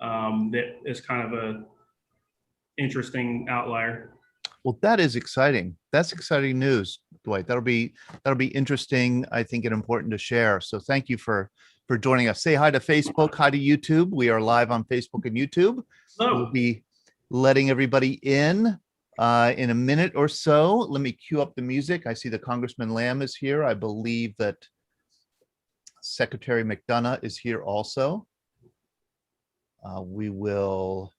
that is kind of a interesting outlier. Well, that is exciting. That's exciting news, Dwight. That'll be interesting, I think, and important to share. So thank you for joining us. Say hi to Facebook, hi to YouTube. We are live on Facebook and YouTube. Hello. We'll be letting everybody in a minute or so. Let me cue up the music. I see the Congressman Lamb is here. I believe that Secretary McDonough is here also. We will.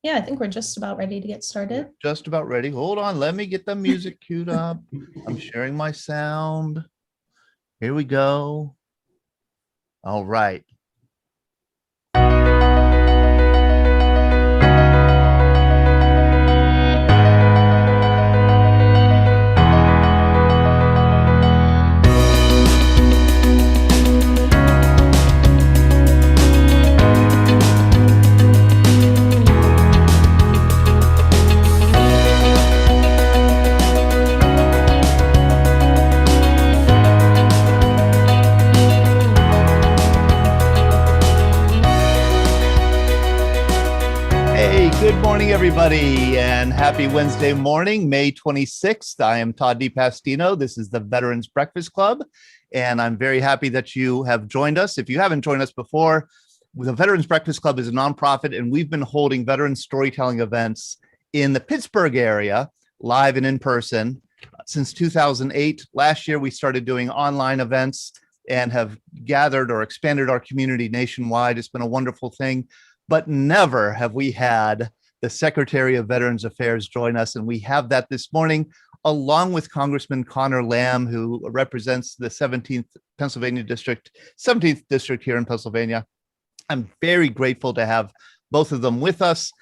Yeah, I think we're just about ready to get started. Just about ready. Hold on. Let me get the music queued up. I'm sharing my sound. Here we go. All right. Good morning, everybody, and happy Wednesday morning, May 26th. I am Todd DiPastino. This is the Veterans Breakfast Club, and I'm very happy that you have joined us. If you haven't joined us before, the Veterans Breakfast Club is a nonprofit, and we've been holding veteran storytelling events in the Pittsburgh area, live and in person, since 2008. Last year, we started doing online events and have gathered or expanded our community nationwide. It's been a wonderful thing. But never have we had the Secretary of Veterans Affairs join us. And we have that this morning, along with Congressman Conor Lamb, who represents the 17th Pennsylvania District, 17th District here in Pennsylvania. I'm very grateful to have both of them with us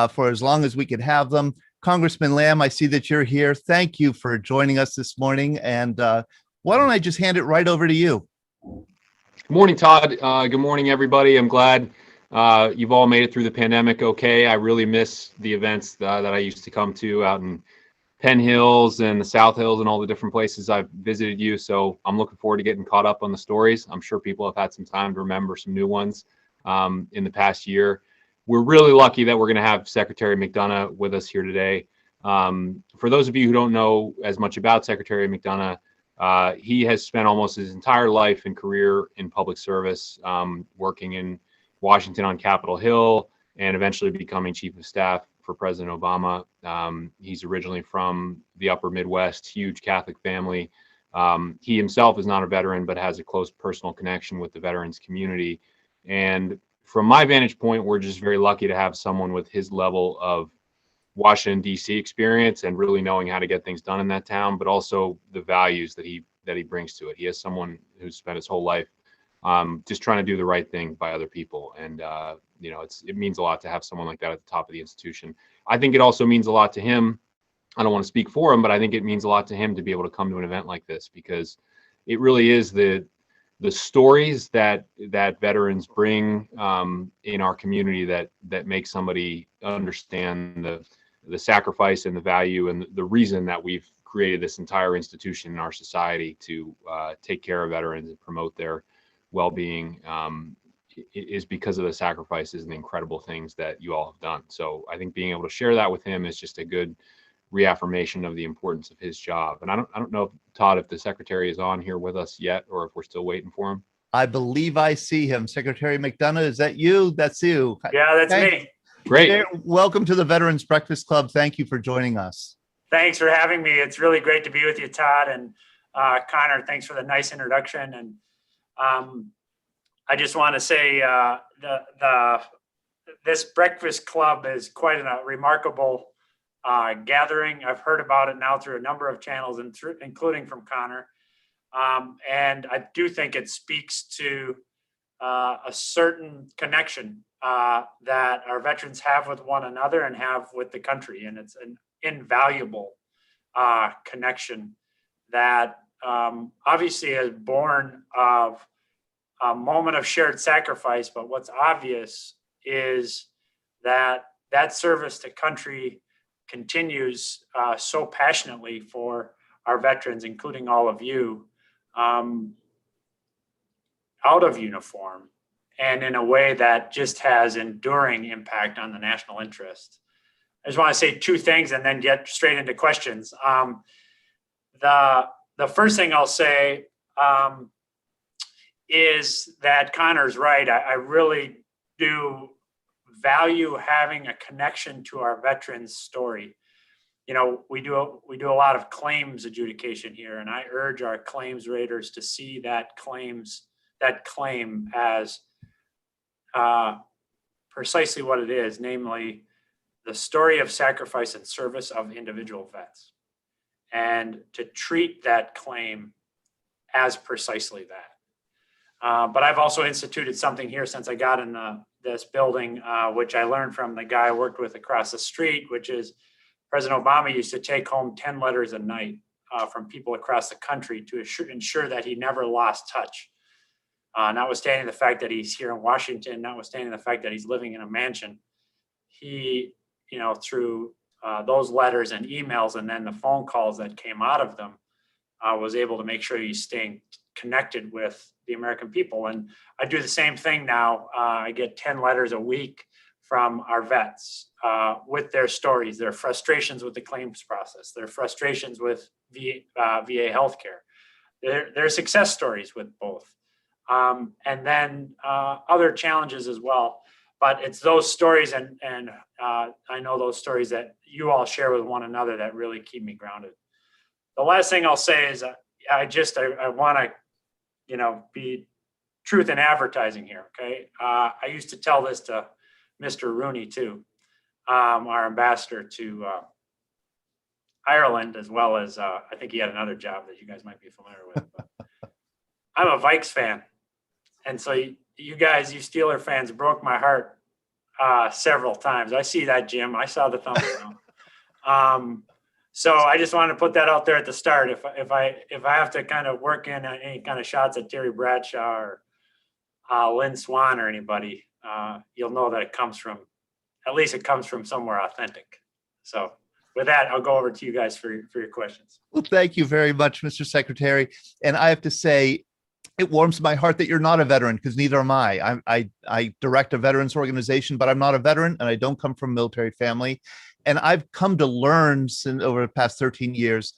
for as long as we could have them. Congressman Lamb, I see that you're here. Thank you for joining us this morning. And why don't I just hand it right over to you? Good morning, Todd. Good morning, everybody. I'm glad you've all made it through the pandemic okay. I really miss the events that I used to come to out in Penn Hills and the South Hills and all the different places I've visited you. So I'm looking forward to getting caught up on the stories. I'm sure people have had some time to remember some new ones in the past year. We're really lucky that we're going to have Secretary McDonough with us here today. For those of you who don't know as much about Secretary McDonough, he has spent almost his entire life and career in public service, working in Washington on Capitol Hill, and eventually becoming chief of staff for President Obama. He's originally from the upper Midwest, huge Catholic family. He himself is not a veteran, but has a close personal connection with the veterans community. And from my vantage point, we're just very lucky to have someone with his level of Washington, D.C. experience and really knowing how to get things done in that town, but also the values that he brings to it. He has someone who's spent his whole life just trying to do the right thing by other people. And, it means a lot to have someone like that at the top of the institution. I think it also means a lot to him. I don't want to speak for him, but I think it means a lot to him to be able to come to an event like this, because it really is the stories that veterans bring in our community that make somebody understand the sacrifice and the value and the reason that we've created this entire institution in our society to take care of veterans and promote their well-being, is because of the sacrifices and the incredible things that you all have done. So I think being able to share that with him is just a good reaffirmation of the importance of his job. And I don't know, Todd, if the secretary is on here with us yet, or if we're still waiting for him. I believe I see him. Secretary McDonough, is that you? That's you. Yeah, that's me. Great. Welcome to the Veterans Breakfast Club. Thank you for joining us. Thanks for having me. It's really great to be with you, Todd. And Conor, thanks for the nice introduction. And I just want to say this breakfast club is quite a remarkable gathering. I've heard about it now through a number of channels, including from Conor. And I do think it speaks to a certain connection that our veterans have with one another and have with the country. And it's an invaluable connection that obviously is born of a moment of shared sacrifice. But what's obvious is that service to country continues so passionately for our veterans, including all of you, out of uniform and in a way that just has enduring impact on the national interest. I just want to say two things and then get straight into questions. The first thing I'll say is that Conor's right. I really do value having a connection to our veterans' story. You know, we do a lot of claims adjudication here, and I urge our claims raters to see that claim as precisely what it is, namely the story of sacrifice and service of individual vets, and to treat that claim as precisely that. But I've also instituted something here since I got in this building, which I learned from the guy I worked with across the street, which is President Obama used to take home 10 letters a night from people across the country to ensure that he never lost touch. Notwithstanding the fact that he's here in Washington, notwithstanding the fact that he's living in a mansion, he, you know, through those letters and emails and then the phone calls that came out of them, was able to make sure he's staying connected with the American people. And I do the same thing now. I get 10 letters a week from our vets with their stories, their frustrations with the claims process, their frustrations with VA healthcare, their success stories with both, and then other challenges as well. But it's those stories, and I know those stories that you all share with one another that really keep me grounded. The last thing I'll say is I want to, you know, be truth in advertising here. Okay, I used to tell this to Mr. Rooney too, our ambassador to Ireland, as well as I think he had another job that you guys might be familiar with. But I'm a Vikes fan, and so you guys, you Steeler fans, broke my heart several times. I see that, Jim. I saw the thumbs down. So I just wanted to put that out there at the start. If I have to kind of work in any kind of shots at Terry Bradshaw or Lynn Swan or anybody, you'll know that it comes from somewhere authentic. So with that, I'll go over to you guys for your questions. Well, thank you very much, Mr. Secretary. And I have to say, it warms my heart that you're not a veteran, because neither am I. I direct a veterans organization, but I'm not a veteran, and I don't come from a military family. And I've come to learn over the past 13 years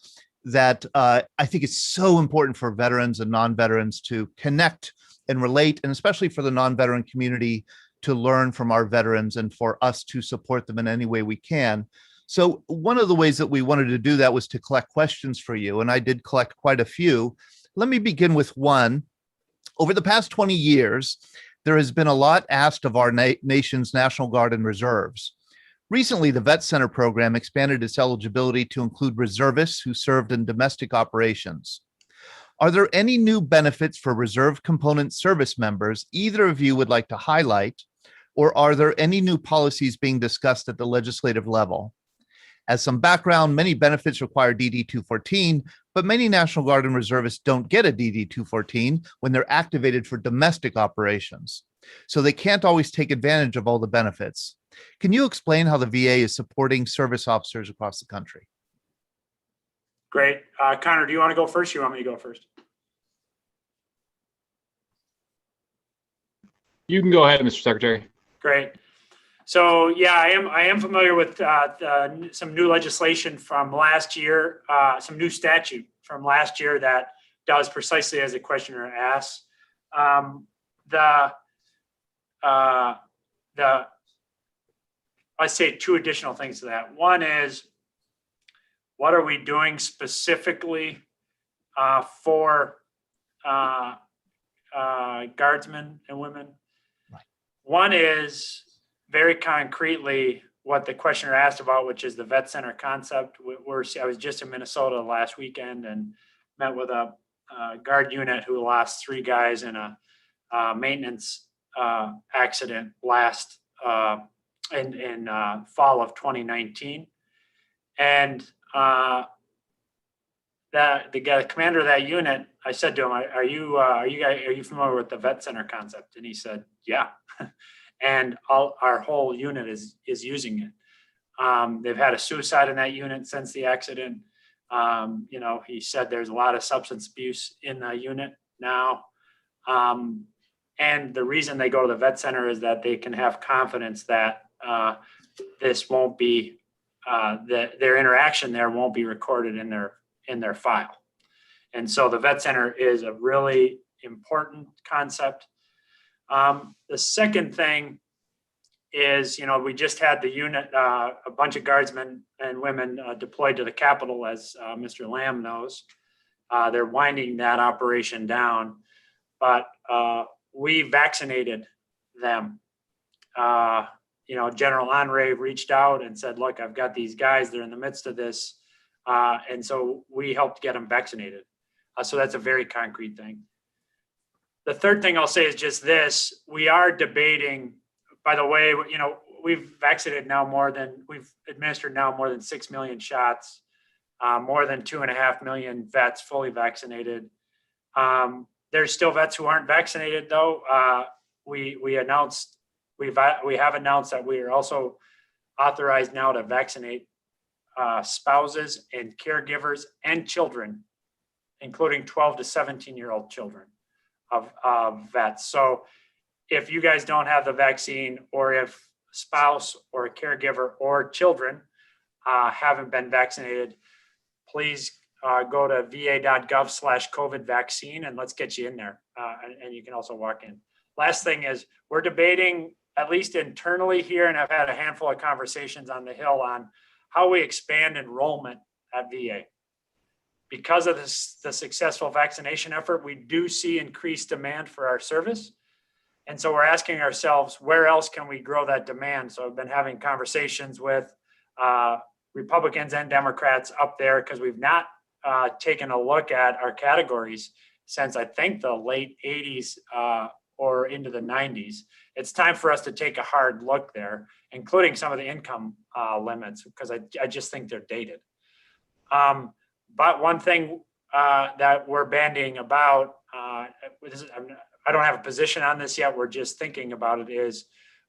that I think it's so important for veterans and non-veterans to connect and relate, and especially for the non-veteran community to learn from our veterans and for us to support them in any way we can. So one of the ways that we wanted to do that was to collect questions for you, and I did collect quite a few. Let me begin with one. Over the past 20 years, there has been a lot asked of our nation's National Guard and reserves. Recently, the Vet Center program expanded its eligibility to include reservists who served in domestic operations. Are there any new benefits for reserve component service members either of you would like to highlight, or are there any new policies being discussed at the legislative level? As some background, many benefits require DD-214, but many National Guard and reservists don't get a DD-214 when they're activated for domestic operations. So they can't always take advantage of all the benefits. Can you explain how the VA is supporting service officers across the country? Great. Conor, do you want to go first? Or you want me to go first? You can go ahead, Mr. Secretary. Great. So yeah, I am familiar with some new legislation from last year, some new statute from last year that does precisely as the questioner asks. I say two additional things to that. One is, what are we doing specifically for guardsmen and women? Right. One is very concretely what the questioner asked about, which is the vet center concept. I was just in Minnesota last weekend and met with a guard unit who lost 3 guys in a maintenance accident last in fall of 2019. And the commander of that unit, I said to him, "Are you familiar with the vet center concept?" And he said, "Yeah." And our whole unit is using it. They've had a suicide in that unit since the accident. He said there's a lot of substance abuse in the unit now. And the reason they go to the vet center is that they can have confidence that this won't be, their interaction there won't be recorded in their file. And so the vet center is a really important concept. The second thing is, we just had the unit, a bunch of guardsmen and women deployed to the Capitol, as Mr. Lamb knows. They're winding that operation down, but we vaccinated them. General Henry reached out and said, look, I've got these guys, they're in the midst of this. And so we helped get them vaccinated. So that's a very concrete thing. The third thing I'll say is just this: we are debating, by the way, we've administered now more than 6 million shots, more than 2.5 million vets fully vaccinated. There's still vets who aren't vaccinated though. We have announced that we are also authorized now to vaccinate spouses and caregivers and children, including 12 to 17-year-old children of vets. So if you guys don't have the vaccine, or if a spouse or a caregiver or children haven't been vaccinated, please go to va.gov/COVID vaccine and let's get you in there. And you can also walk in. Last thing is, we're debating, at least internally here, and I've had a handful of conversations on the Hill on how we expand enrollment at VA. Because of the successful vaccination effort, we do see increased demand for our service. And so we're asking ourselves, where else can we grow that demand? So I've been having conversations with Republicans and Democrats up there, because we've not taken a look at our categories since, I think, the late 80s or into the 90s. It's time for us to take a hard look there, including some of the income limits, because I just think they're dated. But one thing that we're bandying about, I don't have a position on this yet, we're just thinking about it, is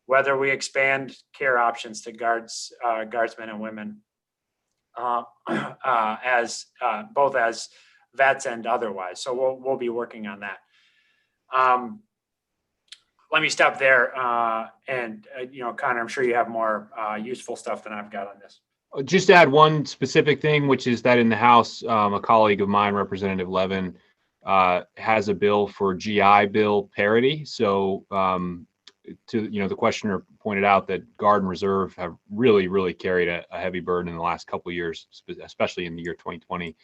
whether we expand care options to guardsmen and women, as both as vets and otherwise. So we'll be working on that. Let me stop there. Conor, I'm sure you have more useful stuff than I've got on this. Just add one specific thing, which is that in the House, a colleague of mine, Representative Levin, has a bill for GI Bill parity. So, the questioner pointed out that Guard and Reserve have really carried a heavy burden in the last couple of years, especially in the year 2020.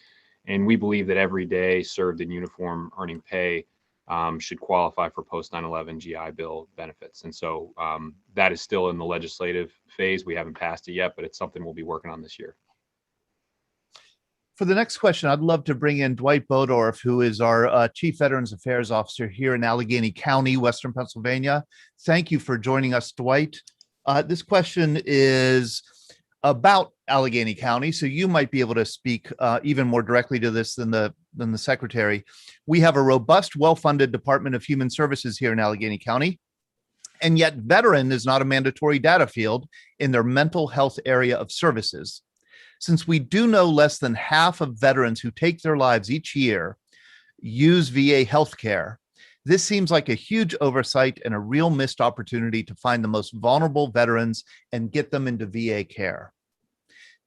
And we believe that every day served in uniform earning pay should qualify for post 9/11 GI Bill benefits. And so that is still in the legislative phase. We haven't passed it yet, but it's something we'll be working on this year. For the next question, I'd love to bring in Dwight Bodorf, who is our Chief Veterans Affairs Officer here in Allegheny County, Western Pennsylvania. Thank you for joining us, Dwight. This question is about Allegheny County, so you might be able to speak even more directly to this than the Secretary. We have a robust, well-funded Department of Human Services here in Allegheny County, and yet veteran is not a mandatory data field in their mental health area of services. Since we do know less than half of veterans who take their lives each year use VA healthcare, this seems like a huge oversight and a real missed opportunity to find the most vulnerable veterans and get them into VA care.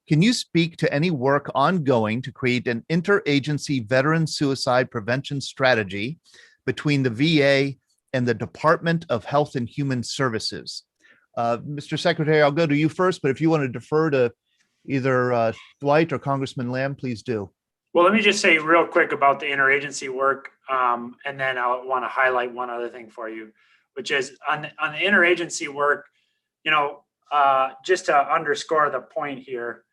Can you speak to any work ongoing to create an interagency veteran suicide prevention strategy between the VA and the Department of Health and Human Services? Mr. Secretary, I'll go to you first, but if you want to defer to either Dwight or Congressman Lamb, please do. Well, let me just say real quick about the interagency work, and then I want to highlight one other thing for you, which is on the interagency work, just to underscore the point here,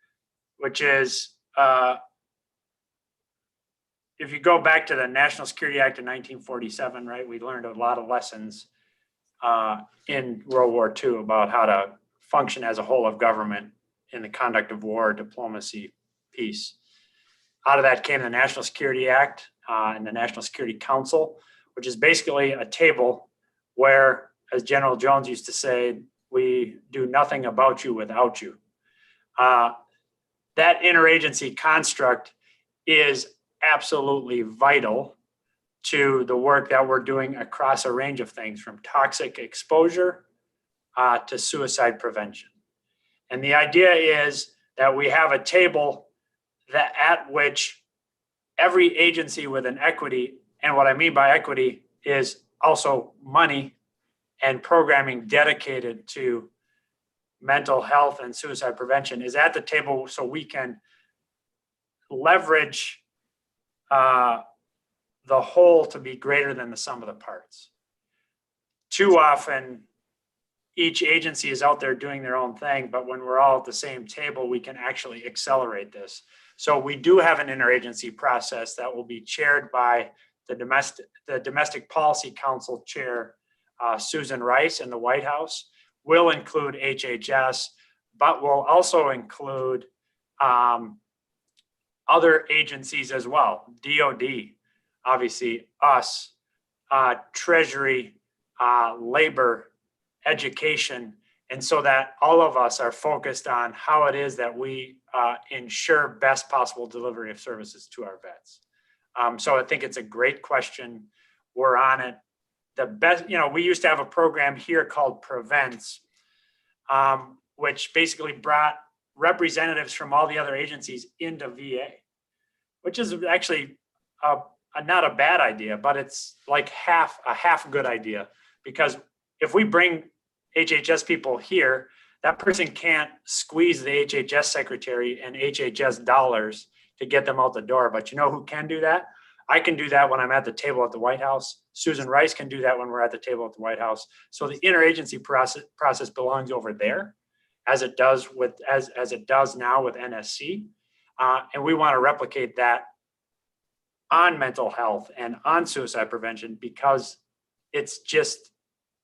which is if you go back to the National Security Act of 1947, right, we learned a lot of lessons in World War II about how to function as a whole of government in the conduct of war, diplomacy, peace. Out of that came the National Security Act and the National Security Council, which is basically a table where, as General Jones used to say, we do nothing about you without you. That interagency construct is absolutely vital to the work that we're doing across a range of things, from toxic exposure to suicide prevention. And the idea is that we have a table that at which every agency with an equity, and what I mean by equity is also money and programming dedicated to mental health and suicide prevention, is at the table so we can leverage the whole to be greater than the sum of the parts. Too often, each agency is out there doing their own thing, but when we're all at the same table, we can actually accelerate this. So we do have an interagency process that will be chaired by the Domestic Policy Council Chair, Susan Rice in the White House. Will include HHS, but will also include other agencies as well. DOD, obviously us, Treasury, labor, education, and so that all of us are focused on how it is that we ensure best possible delivery of services to our vets. So I think it's a great question. We're on it. The best, we used to have a program here called Prevents, which basically brought representatives from all the other agencies into VA, which is actually not a bad idea, but it's like a half good idea, because if we bring HHS people here, that person can't squeeze the HHS secretary and HHS dollars to get them out the door. But you know who can do that? I can do that when I'm at the table at the White House. Susan Rice can do that when we're at the table at the White House. So the interagency process belongs over there, as it does now with NSC, and we want to replicate that on mental health and on suicide prevention, because it's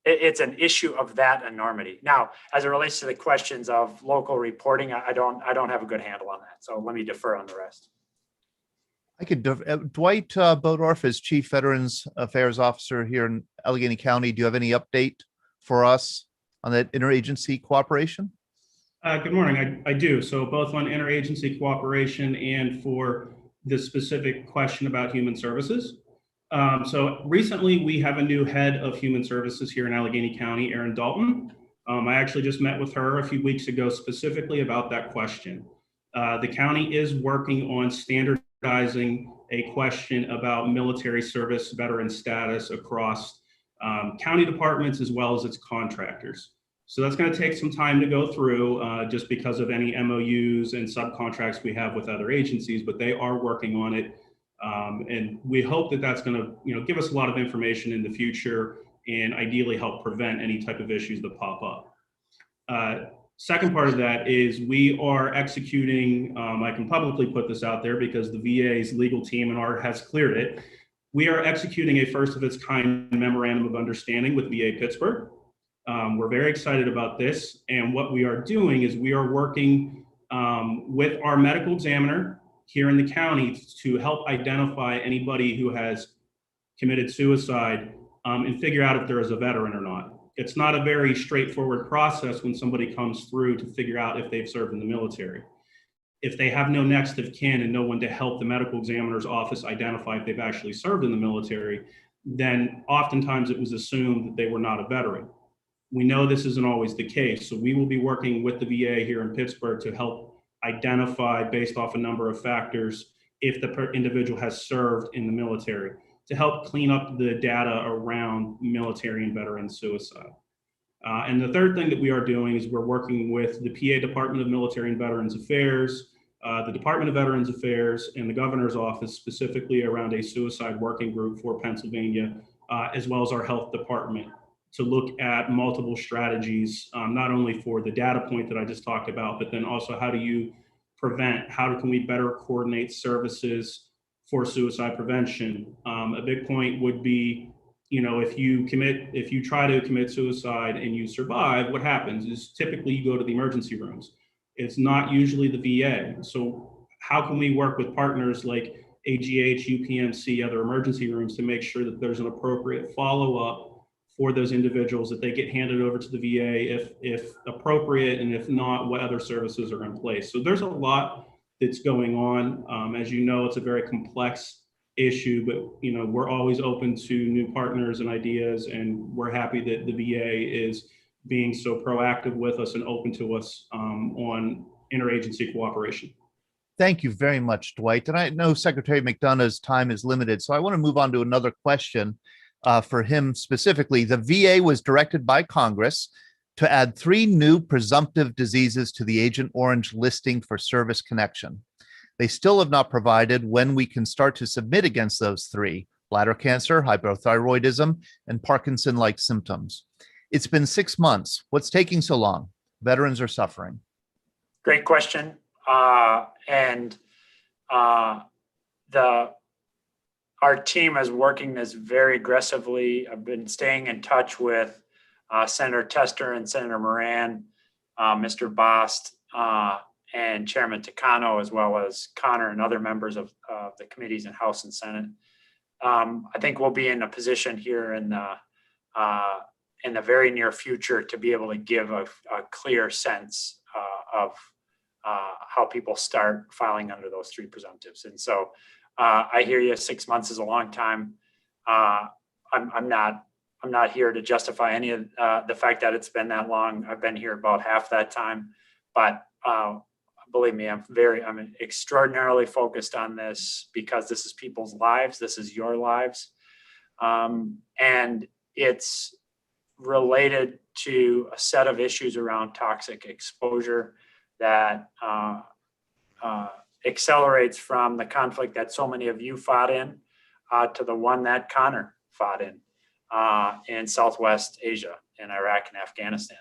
an issue of that enormity. Now, as it relates to the questions of local reporting, I don't have a good handle on that. So let me defer on the rest. I could, Dwight Bodorf is Chief Veterans Affairs Officer here in Allegheny County. Do you have any update for us on that interagency cooperation? Good morning. I do. So both on interagency cooperation and for the specific question about human services. So recently we have a new head of human services here in Allegheny County, Erin Dalton. I actually just met with her a few weeks ago specifically about that question. The county is working on standardizing a question about military service veteran status across county departments as well as its contractors. So that's going to take some time to go through just because of any MOUs and subcontracts we have with other agencies, but they are working on it. And we hope that that's going to, give us a lot of information in the future and ideally help prevent any type of issues that pop up. Second part of that is we are executing, I can publicly put this out there because the VA's legal team and has cleared it. We are executing a first of its kind memorandum of understanding with VA Pittsburgh. We're very excited about this. And what we are doing is we are working with our medical examiner here in the county to help identify anybody who has committed suicide and figure out if there is a veteran or not. It's not a very straightforward process when somebody comes through to figure out if they've served in the military. If they have no next of kin and no one to help the medical examiner's office identify if they've actually served in the military, then oftentimes it was assumed that they were not a veteran. We know this isn't always the case, so we will be working with the VA here in Pittsburgh to help identify, based off a number of factors, if the individual has served in the military, to help clean up the data around military and veteran suicide. And the third thing that we are doing is we're working with the PA Department of Military and Veterans Affairs, the Department of Veterans Affairs, and the Governor's Office, specifically around a suicide working group for Pennsylvania, as well as our health department, to look at multiple strategies, not only for the data point that I just talked about, but then also how do you prevent, how can we better coordinate services for suicide prevention? A big point would be, if you try to commit suicide and you survive, what happens is typically you go to the emergency rooms. It's not usually the VA. So how can we work with partners like AGH, UPMC, other emergency rooms to make sure that there's an appropriate follow-up for those individuals, that they get handed over to the VA if appropriate, and if not, what other services are in place. So there's a lot that's going on. As you know, it's a very complex issue, but we're always open to new partners and ideas, and we're happy that the VA is being so proactive with us and open to us on interagency cooperation. Thank you very much, Dwight. And I know Secretary McDonough's time is limited, so I want to move on to another question for him specifically. The VA was directed by Congress to add 3 new presumptive diseases to the Agent Orange listing for service connection. They still have not provided when we can start to submit against those 3: bladder cancer, hypothyroidism, and Parkinson-like symptoms. It's been 6 months. What's taking so long? Veterans are suffering. Great question. Our team is working this very aggressively. I've been staying in touch with Senator Tester and Senator Moran, Mr. Bost, and Chairman Takano, as well as Conor and other members of the committees in House and Senate. I think we'll be in a position here in the very near future to be able to give a clear sense of how people start filing under those 3 presumptives. And so I hear you, 6 months is a long time. I'm not here to justify any of the fact that it's been that long. I've been here about half that time, but believe me, I'm extraordinarily focused on this because this is people's lives. This is your lives. And it's related to a set of issues around toxic exposure that accelerates from the conflict that so many of you fought in to the one that Conor fought in Southwest Asia, in Iraq and Afghanistan.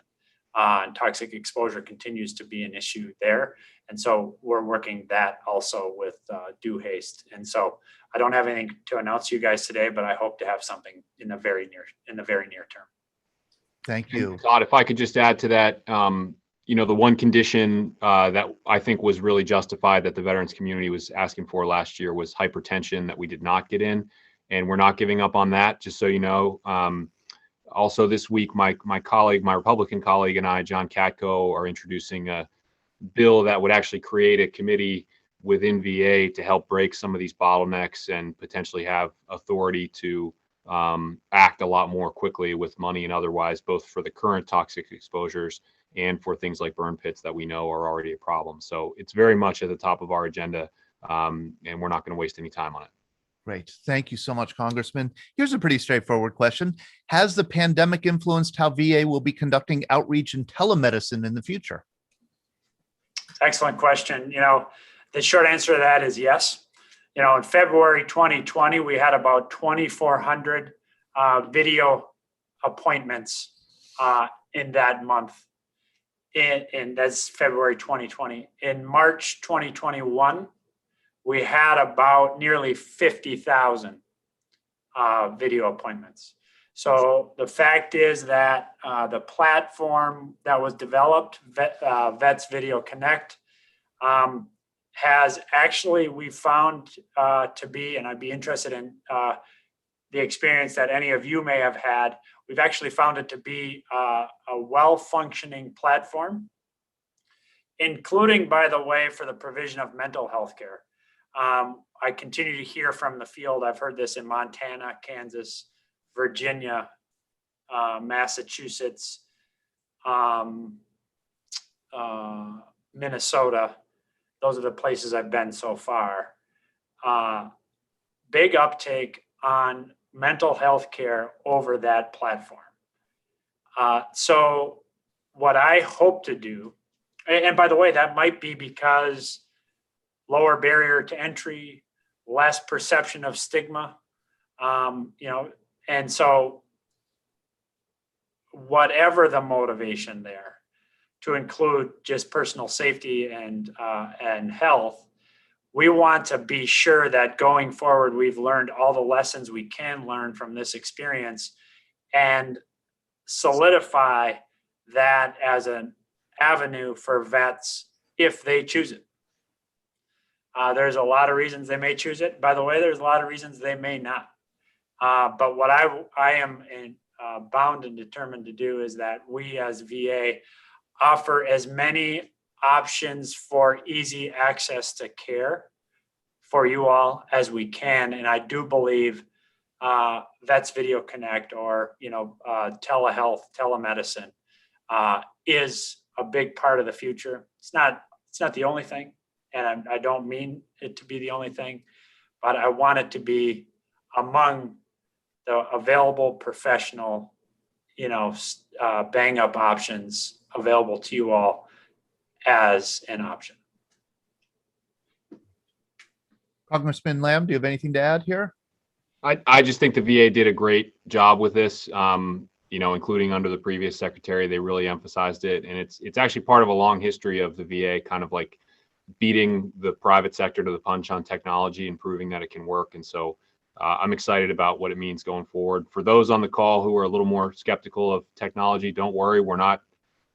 And toxic exposure continues to be an issue there. And so we're working that also with due haste. And so I don't have anything to announce to you guys today, but I hope to have something in the very near term. Thank you. And Todd, if I could just add to that, the one condition that I think was really justified that the veterans community was asking for last year was hypertension that we did not get in, and we're not giving up on that, just so you know. Also this week, my Republican colleague and I, John Katko, are introducing a bill that would actually create a committee within VA to help break some of these bottlenecks and potentially have authority to act a lot more quickly with money and otherwise, both for the current toxic exposures and for things like burn pits that we know are already a problem. So it's very much at the top of our agenda, and we're not going to waste any time on it. Great. Thank you so much, Congressman. Here's a pretty straightforward question. Has the pandemic influenced how VA will be conducting outreach and telemedicine in the future? Excellent question. The short answer to that is yes. In February 2020, we had about 2,400 video appointments in that month. And that's February 2020. In March 2021, we had about nearly 50,000 video appointments. So the fact is that the platform that was developed, Vets Video Connect, has actually, we found to be, and I'd be interested in the experience that any of you may have had, we've actually found it to be a well-functioning platform, including, by the way, for the provision of mental health care. I continue to hear from the field. I've heard this in Montana, Kansas, Virginia, Massachusetts, Minnesota. Those are the places I've been so far. Big uptake on mental health care over that platform. So what I hope to do, and by the way, that might be because lower barrier to entry, less perception of stigma, and so whatever the motivation there, to include just personal safety and health, we want to be sure that going forward, we've learned all the lessons we can learn from this experience and solidify that as an avenue for vets if they choose it. There's a lot of reasons they may choose it. By the way, there's a lot of reasons they may not. But what I am bound and determined to do is that we as VA offer as many options for easy access to care for you all as we can. And I do believe Vets Video Connect or, telehealth, telemedicine is a big part of the future. It's not the only thing, and I don't mean it to be the only thing, but I want it to be among the available professional, bang up options available to you all as an option. Congressman Lamb, do you have anything to add here? I just think the VA did a great job with this, including under the previous secretary. They really emphasized it. And it's actually part of a long history of the VA kind of like beating the private sector to the punch on technology and proving that it can work. And so I'm excited about what it means going forward. For those on the call who are a little more skeptical of technology, don't worry. We're not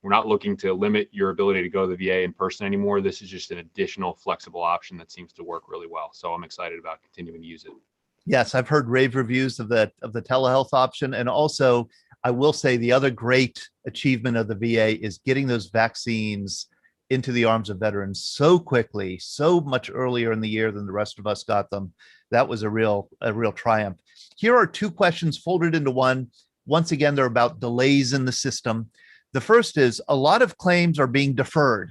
looking to limit your ability to go to the VA in person anymore. This is just an additional flexible option that seems to work really well. So I'm excited about continuing to use it. Yes, I've heard rave reviews of the telehealth option. And also, I will say the other great achievement of the VA is getting those vaccines into the arms of veterans so quickly, so much earlier in the year than the rest of us got them. That was a real triumph. Here are two questions folded into one. Once again, they're about delays in the system. The first is, a lot of claims are being deferred.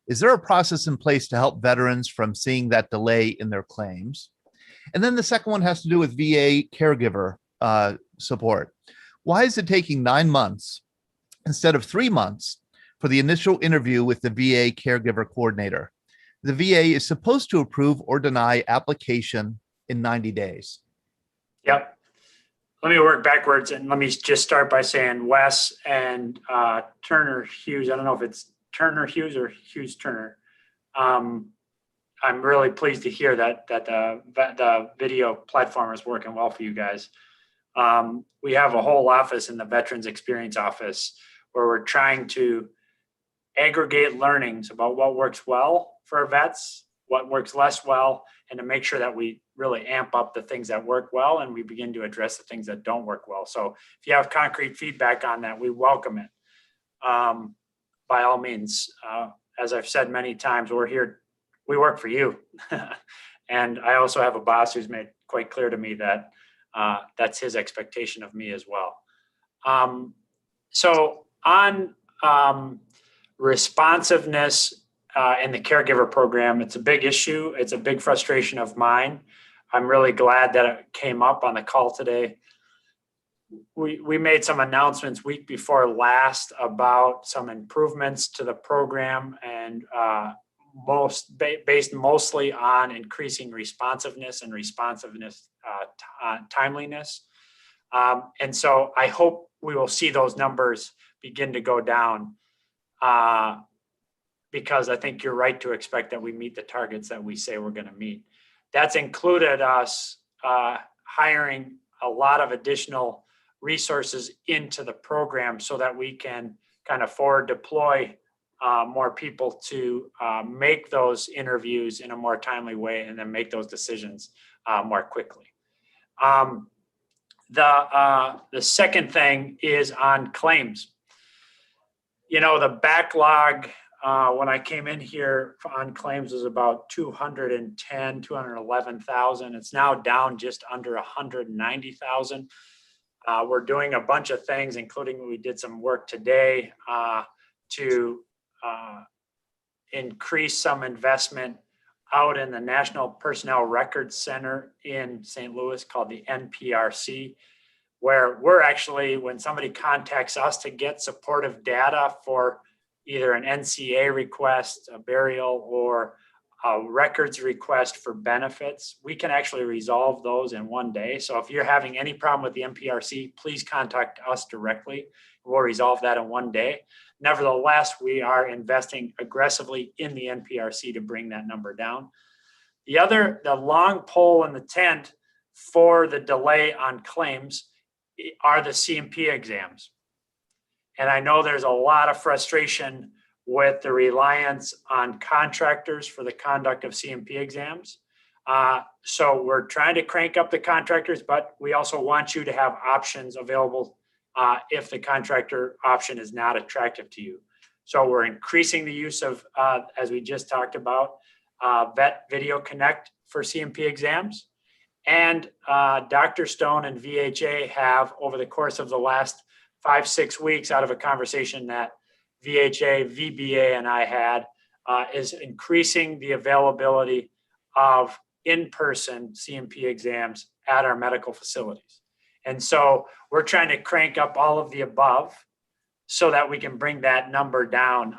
Is there a process in place to help veterans from seeing that delay in their claims? And then the second one has to do with VA caregiver support. Why is it taking 9 months instead of 3 months for the initial interview with the VA caregiver coordinator? The VA is supposed to approve or deny application in 90 days. Yep. Let me work backwards, and let me just start by saying Wes and Turner Hughes. I don't know if it's Turner Hughes or Hughes Turner. I'm really pleased to hear that the video platform is working well for you guys. We have a whole office in the Veterans Experience Office where we're trying to aggregate learnings about what works well for our vets, what works less well, and to make sure that we really amp up the things that work well and we begin to address the things that don't work well. So if you have concrete feedback on that, we welcome it. By all means, as I've said many times, we're here. We work for you. And I also have a boss who's made quite clear to me that that's his expectation of me as well. So on responsiveness in the caregiver program, it's a big issue. It's a big frustration of mine. I'm really glad that it came up on the call today. We made some announcements week before last about some improvements to the program and based mostly on increasing responsiveness and timeliness. And so I hope we will see those numbers begin to go down because I think you're right to expect that we meet the targets that we say we're going to meet. That's included us hiring a lot of additional resources into the program so that we can kind of forward deploy more people to make those interviews in a more timely way and then make those decisions more quickly. The second thing is on claims. The backlog when I came in here on claims was about 211,000. It's now down just under 190,000. We're doing a bunch of things, including we did some work today to increase some investment out in the National Personnel Records Center in St. Louis called the NPRC, where we're actually, when somebody contacts us to get supportive data for either an NCA request, a burial, or a records request for benefits, we can actually resolve those in one day. So if you're having any problem with the NPRC, please contact us directly. We'll resolve that in one day. Nevertheless, we are investing aggressively in the NPRC to bring that number down. The long pole in the tent for the delay on claims are the CMP exams. And I know there's a lot of frustration with the reliance on contractors for the conduct of CMP exams. So we're trying to crank up the contractors, but we also want you to have options available if the contractor option is not attractive to you. So we're increasing the use of, as we just talked about, Vet Video Connect for CMP exams. And Dr. Stone and VHA have, over the course of the last 5-6 weeks, out of a conversation that VHA, VBA, and I had, is increasing the availability of in-person CMP exams at our medical facilities. And so we're trying to crank up all of the above so that we can bring that number down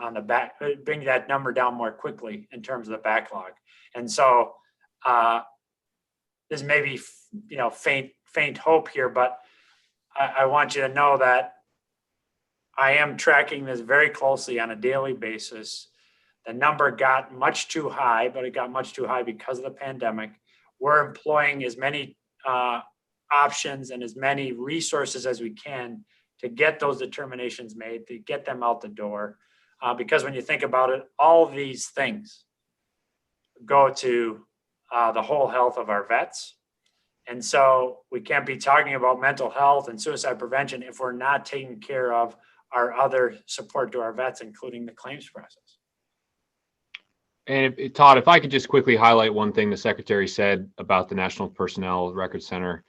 more quickly in terms of the backlog. And so there's maybe, faint hope here, but I want you to know that I am tracking this very closely on a daily basis. The number got much too high, but it got much too high because of the pandemic. We're employing as many options and as many resources as we can to get those determinations made, to get them out the door. Because when you think about it, all of these things go to the whole health of our vets. And so we can't be talking about mental health and suicide prevention if we're not taking care of our other support to our vets, including the claims process. And Todd, if I could just quickly highlight one thing the secretary said about the National Personnel Records Center.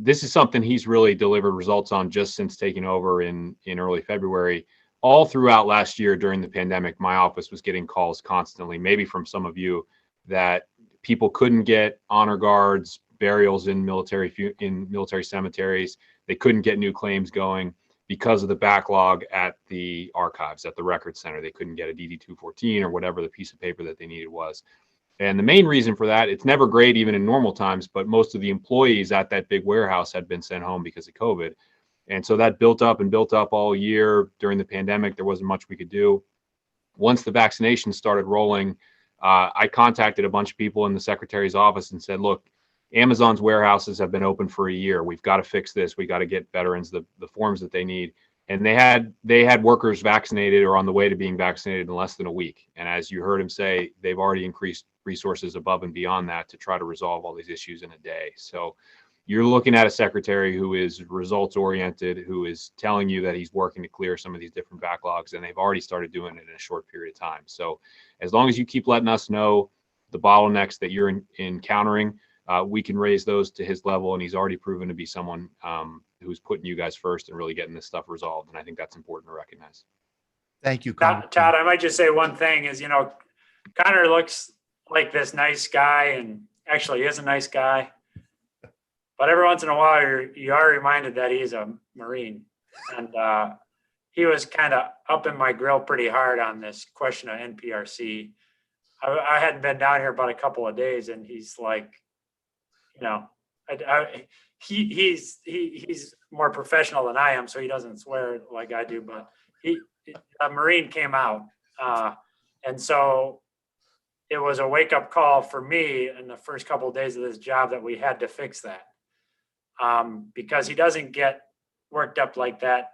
This is something he's really delivered results on just since taking over in early February. All throughout last year during the pandemic, my office was getting calls constantly, maybe from some of you, that people couldn't get honor guards, burials in military cemeteries. They couldn't get new claims going because of the backlog at the archives, at the record center. They couldn't get a DD-214 or whatever the piece of paper that they needed was. And the main reason for that, it's never great even in normal times, but most of the employees at that big warehouse had been sent home because of COVID. And so that built up all year. During the pandemic, there wasn't much we could do. Once the vaccinations started rolling, I contacted a bunch of people in the secretary's office and said, look, Amazon's warehouses have been open for a year. We've got to fix this. We got to get veterans the forms that they need. And they had workers vaccinated or on the way to being vaccinated in less than a week. And as you heard him say, they've already increased resources above and beyond that to try to resolve all these issues in a day. So you're looking at a secretary who is results oriented, who is telling you that he's working to clear some of these different backlogs, and they've already started doing it in a short period of time. So as long as you keep letting us know the bottlenecks that you're encountering, we can raise those to his level, and he's already proven to be someone who's putting you guys first and really getting this stuff resolved. And I think that's important to recognize. Thank you, Conor. Todd, I might just say one thing is, Conor looks like this nice guy and actually is a nice guy. But every once in a while, you are reminded that he's a Marine. And he was kind of up in my grill pretty hard on this question of NPRC. I hadn't been down here about a couple of days, and he's like, he's more professional than I am, so he doesn't swear like I do. But a Marine came out, and so it was a wake-up call for me in the first couple of days of this job that we had to fix that, because he doesn't get worked up like that,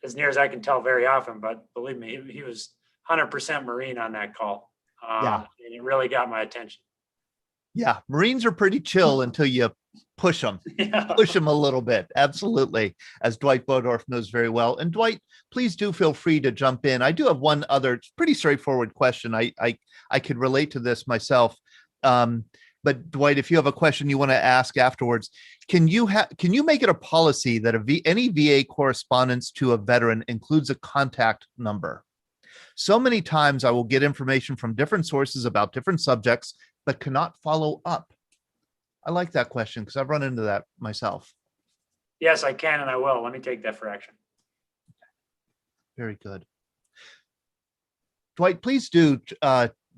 as near as I can tell, very often. But believe me, he was 100% Marine on that call, and it really got my attention. Yeah, Marines are pretty chill until you push them, push them a little bit. Absolutely, as Dwight Bodorf knows very well. And Dwight, please do feel free to jump in. I do have one other pretty straightforward question. I could relate to this myself. But Dwight, if you have a question you want to ask afterwards, can you make it a policy that any VA correspondence to a veteran includes a contact number? So many times I will get information from different sources about different subjects, but cannot follow up. I like that question because I've run into that myself. Yes, I can, and I will. Let me take that for action. Very good. Dwight, please do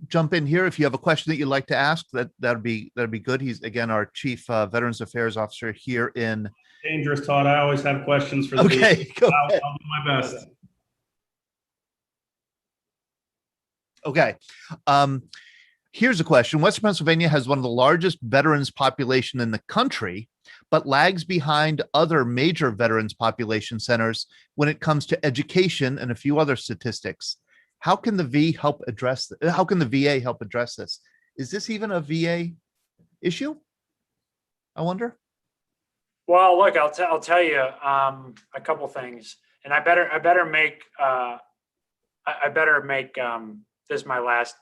jump in here if you have a question that you'd like to ask. That'd be good. He's again our Chief Veterans Affairs Officer here in. Dangerous, Todd. I always have questions for the Okay, VA. go I'll ahead. do my best. Okay. Here's a question. Western Pennsylvania has one of the largest veterans population in the country, but lags behind other major veterans population centers when it comes to education and a few other statistics. How can the VA help address this? Is this even a VA issue? I wonder. Well, look, I'll tell you a couple things, and I better make this my last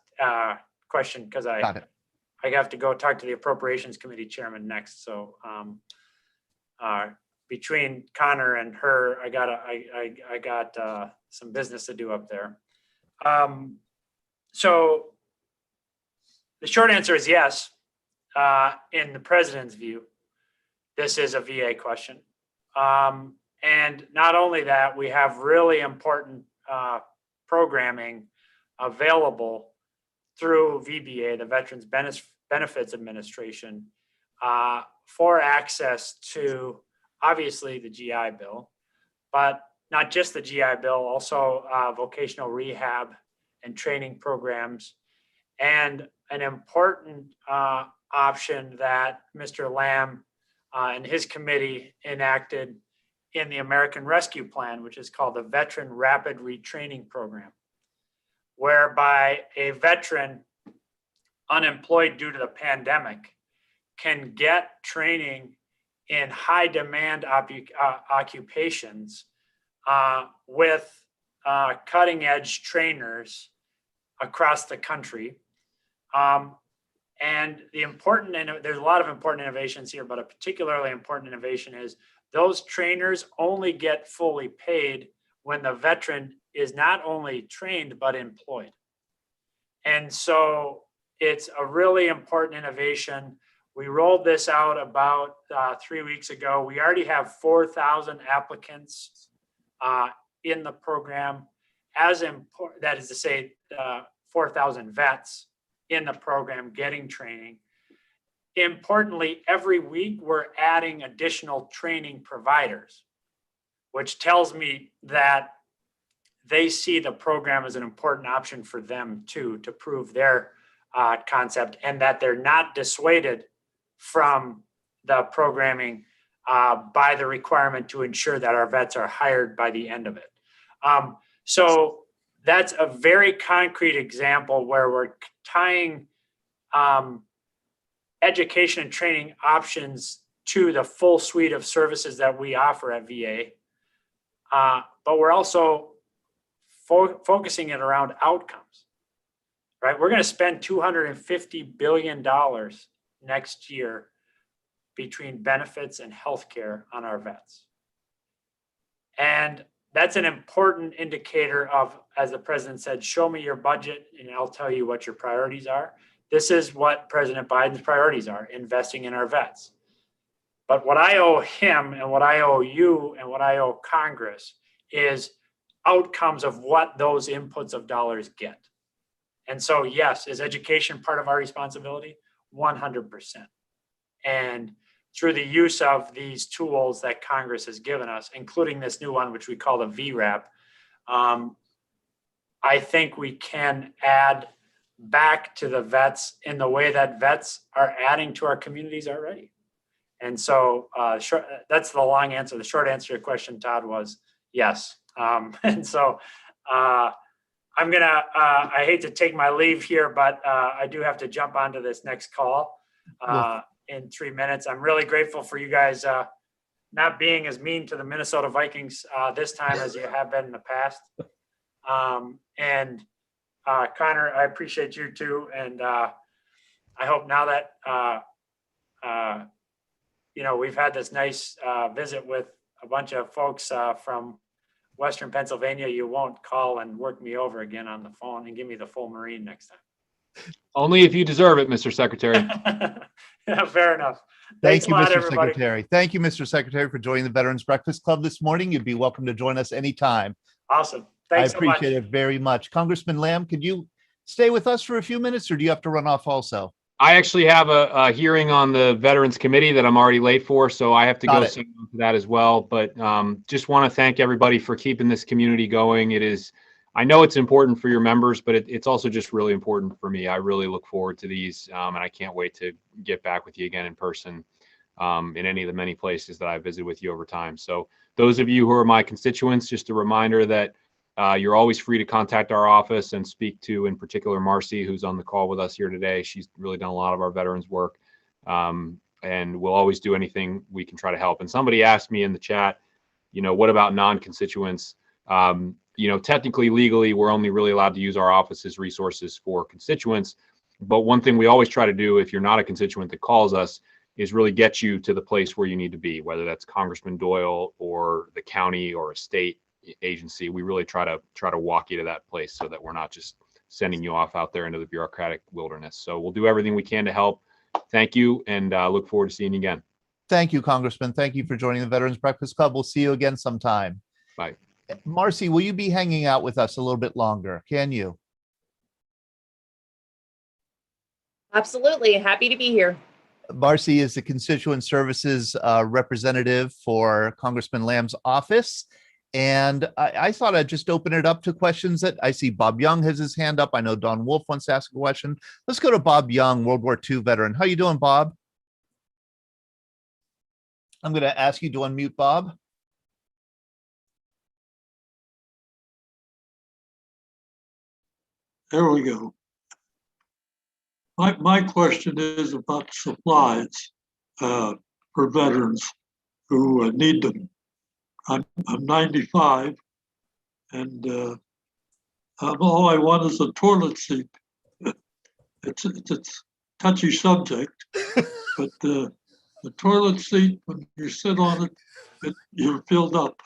question, because I I have to go talk to the Appropriations Committee chairman next. So between Conor and her, I got some business to do up there. So the short answer is yes. In the president's view, this is a VA question. And not only that, we have really important programming available through VBA, the Veterans Benefits Administration, for access to obviously the GI Bill, but not just the GI Bill, also vocational rehab and training programs, and an important option that Mr. Lamb and his committee enacted in the American Rescue Plan, which is called the Veteran Rapid Retraining Program, whereby a veteran unemployed due to the pandemic can get training in high demand occupations with cutting edge trainers across the country. And there's a lot of important innovations here, but a particularly important innovation is those trainers only get fully paid when the veteran is not only trained, but employed. And so it's a really important innovation. We rolled this out about 3 weeks ago. We already have 4,000 applicants in the program. That is to say, 4,000 vets in the program getting training. Importantly, every week we're adding additional training providers, which tells me that they see the program as an important option for them too, to prove their concept, and that they're not dissuaded from the programming by the requirement to ensure that our vets are hired by the end of it. So that's a very concrete example where we're tying education and training options to the full suite of services that we offer at VA. But we're also focusing it around outcomes, right? We're going to spend $250 billion next year between benefits and healthcare on our vets. And that's an important indicator of, as the president said, show me your budget and I'll tell you what your priorities are. This is what President Biden's priorities are, investing in our vets. But what I owe him and what I owe you and what I owe Congress is outcomes of what those inputs of dollars get. And so, yes, is education part of our responsibility? 100%. And through the use of these tools that Congress has given us, including this new one, which we call the VRAP, I think we can add back to the vets in the way that vets are adding to our communities already. And so that's the long answer. The short answer to your question, Todd, was yes. And so I'm gonna, I hate to take my leave here, but I do have to jump onto this next call in 3 minutes. I'm really grateful for you guys not being as mean to the Minnesota Vikings this time as you have been in the past. And Conor, I appreciate you too. And I hope now that, we've had this nice visit with a bunch of folks from Western Pennsylvania, you won't call and work me over again on the phone and give me the full Marine next time. Only if you deserve it, Mr. Secretary. Yeah, fair enough. Thank you, a lot, Mr. everybody. Secretary. Thank you, Mr. Secretary, for joining the Veterans Breakfast Club this morning. You'd be welcome to join us anytime. Awesome. Thanks I appreciate it very much. Congressman Lamb, could you stay with us for a few minutes, or do you have to run off also? I actually have a hearing on the Veterans Committee that I'm already late for, so I have to go to that as well. But just want to thank everybody for keeping this community going. It is, I know it's important for your members, but it's also just really important for me. I really look forward to these, and I can't wait to get back with you again in person in any of the many places that I visited with you over time. So those of you who are my constituents, just a reminder that you're always free to contact our office and speak to, in particular, Marcy, who's on the call with us here today. She's really done a lot of our veterans work, and we'll always do anything we can try to help. And somebody asked me in the chat, what about non-constituents? Technically, legally, we're only really allowed to use our office's resources for constituents. But one thing we always try to do, if you're not a constituent that calls us, is really get you to the place where you need to be, whether that's Congressman Doyle or the county or a state agency. We really try to walk you to that place so that we're not just sending you off out there into the bureaucratic wilderness. So we'll do everything we can to help. Thank you, and look forward to seeing you again. Thank you, Congressman. Thank you for joining the Veterans Breakfast Club. We'll see you again sometime. Bye. Marcy, will you be hanging out with us a little bit longer? Can you? Absolutely. Happy to be here. Marcy is the constituent services representative for Congressman Lamb's office. And I thought I'd just open it up to questions that I see. Bob Young has his hand up. I know Don Wolf wants to ask a question. Let's go to Bob Young, World War II veteran. How you doing, Bob? I'm going to ask you to unmute Bob. There we go. My question is about supplies for veterans who need them. I'm 95, and all I want is a toilet seat. It's a touchy subject, but the toilet seat, when you sit on it, you're filled up.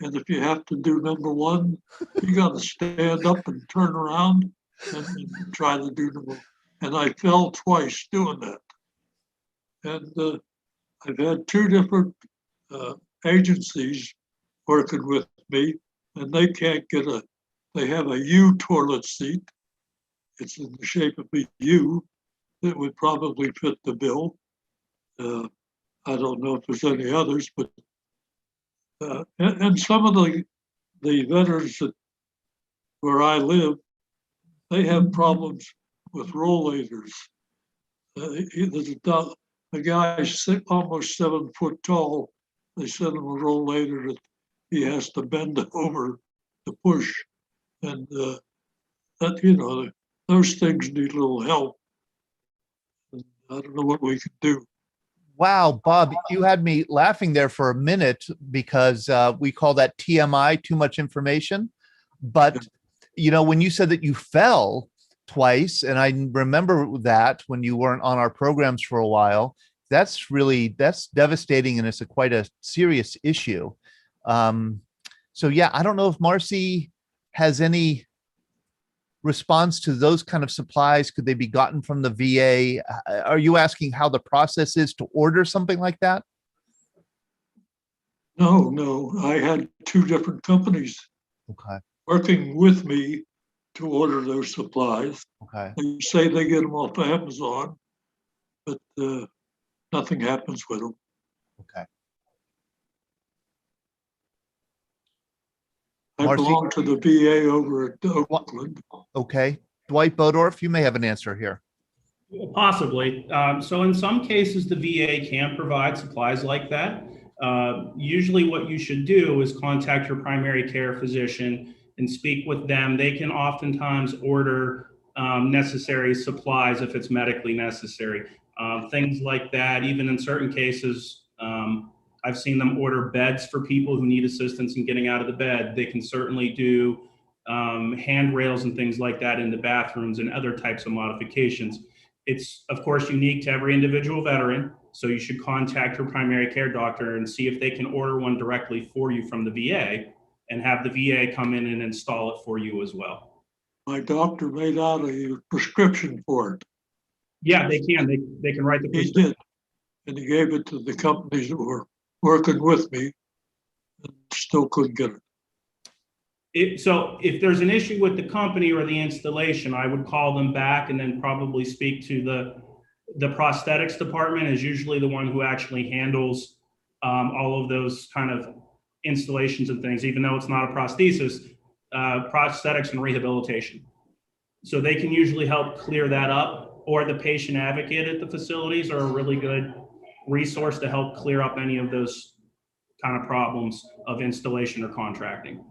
And if you have to do number one, you got to stand up and turn around and try to do number one. And I fell twice doing that. And I've had two different agencies working with me, and they can't get they have a U toilet seat. It's in the shape of a U that would probably fit the bill. I don't know if there's any others, but and some of the veterans where I live, they have problems with rollators. There's a guy almost 7 foot tall. They send him a rollator that he has to bend over to push, and that those things need a little help. And I don't know what we can do. Wow, Bob, you had me laughing there for a minute because we call that TMI, too much information. But, when you said that you fell twice, and I remember that when you weren't on our programs for a while, that's devastating, and it's quite a serious issue. So yeah, I don't know if Marcy has any response to those kind of supplies. Could they be gotten from the VA? Are you asking how the process is to order something like that? No, I had two different companies working with me to order those supplies. Okay. They say they get them off Amazon, but nothing happens with them. Okay. I Marcy? belong to the VA over at Oakland. Okay. Dwight Bodorf, you may have an answer here. Possibly. So in some cases, the VA can provide supplies like that. Usually what you should do is contact your primary care physician and speak with them. They can oftentimes order necessary supplies if it's medically necessary. Things like that, even in certain cases, I've seen them order beds for people who need assistance in getting out of the bed. They can certainly do handrails and things like that in the bathrooms and other types of modifications. It's, of course, unique to every individual veteran, so you should contact your primary care doctor and see if they can order one directly for you from the VA and have the VA come in and install it for you as well. My doctor made out a prescription for it. Yeah, they can. They can write the prescription. He did, and he gave it to the companies that were working with me and still couldn't get it. So if there's an issue with the company or the installation, I would call them back and then probably speak to the prosthetics department, is usually the one who actually handles all of those kind of installations and things, even though it's not a prosthesis, prosthetics and rehabilitation. So they can usually help clear that up, or the patient advocate at the facilities are a really good resource to help clear up any of those kind of problems of installation or contracting.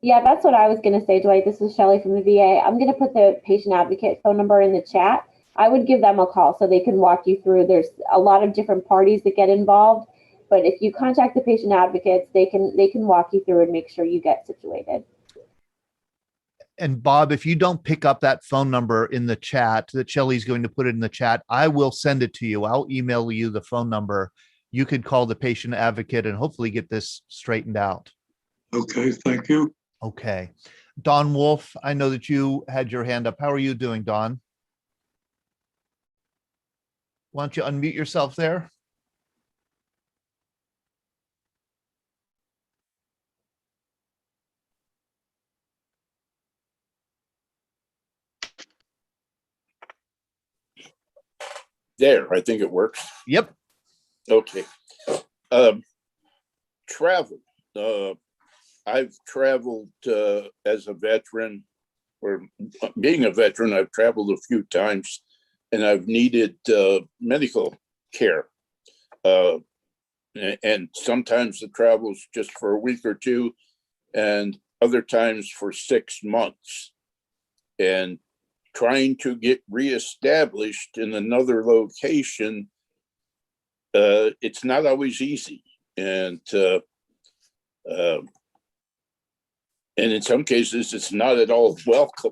Yeah, that's what I was going to say, Dwight. This is Shelley from the VA. I'm going to put the patient advocate phone number in the chat. I would give them a call so they can walk you through. There's a lot of different parties that get involved, but if you contact the patient advocates, they can walk you through and make sure you get situated. And Bob, if you don't pick up that phone number in the chat, that Shelley's going to put it in the chat, I will send it to you. I'll email you the phone number. You could call the patient advocate and hopefully get this straightened out. Okay, thank you. Okay. Don Wolf, I know that you had your hand up. How are you doing, Don? Why don't you unmute yourself there? There, I think it works. Yep. Okay. Travel. I've traveled as a veteran, or being a veteran, I've traveled a few times, and I've needed medical care. And sometimes the travel's just for a week or two, and other times for 6 months. And trying to get reestablished in another location, it's not always easy. And in some cases, it's not at all welcome.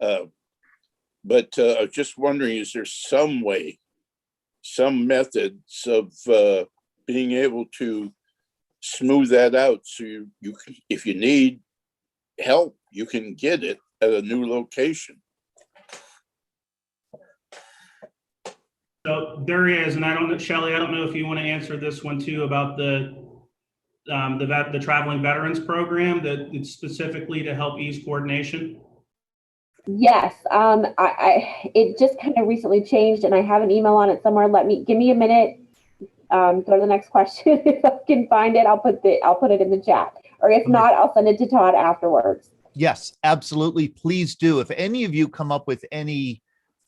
But I was just wondering, is there some way, some methods of being able to smooth that out so you can, if you need help, you can get it at a new location? So there is, and I don't know, Shelley, I don't know if you want to answer this one too about the traveling veterans program that it's specifically to help ease coordination. Yes, it just kind of recently changed, and I have an email on it somewhere. Give me a minute. Go to the next question. If I can find it, I'll put it in the chat, or if not, I'll send it to Todd afterwards. Yes, absolutely. Please do. If any of you come up with any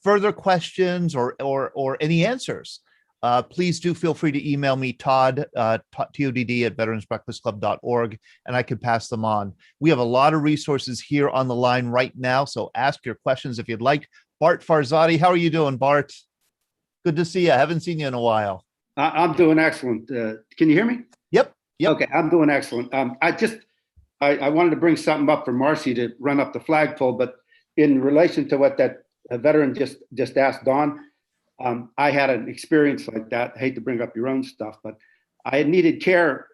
further questions or any answers, please do feel free to email me, Todd, TODD at veteransbreakfastclub.org, and I can pass them on. We have a lot of resources here on the line right now, so ask your questions if you'd like. Bart Farzadi, how are you doing, Bart? Good to see you. I haven't seen you in a while. I'm doing excellent. Can you hear me? Yep. Okay, I'm doing excellent. I wanted to bring something up for Marcy to run up the flagpole, but in relation to what that veteran just asked Don, I had an experience like that. I hate to bring up your own stuff, but I had needed care.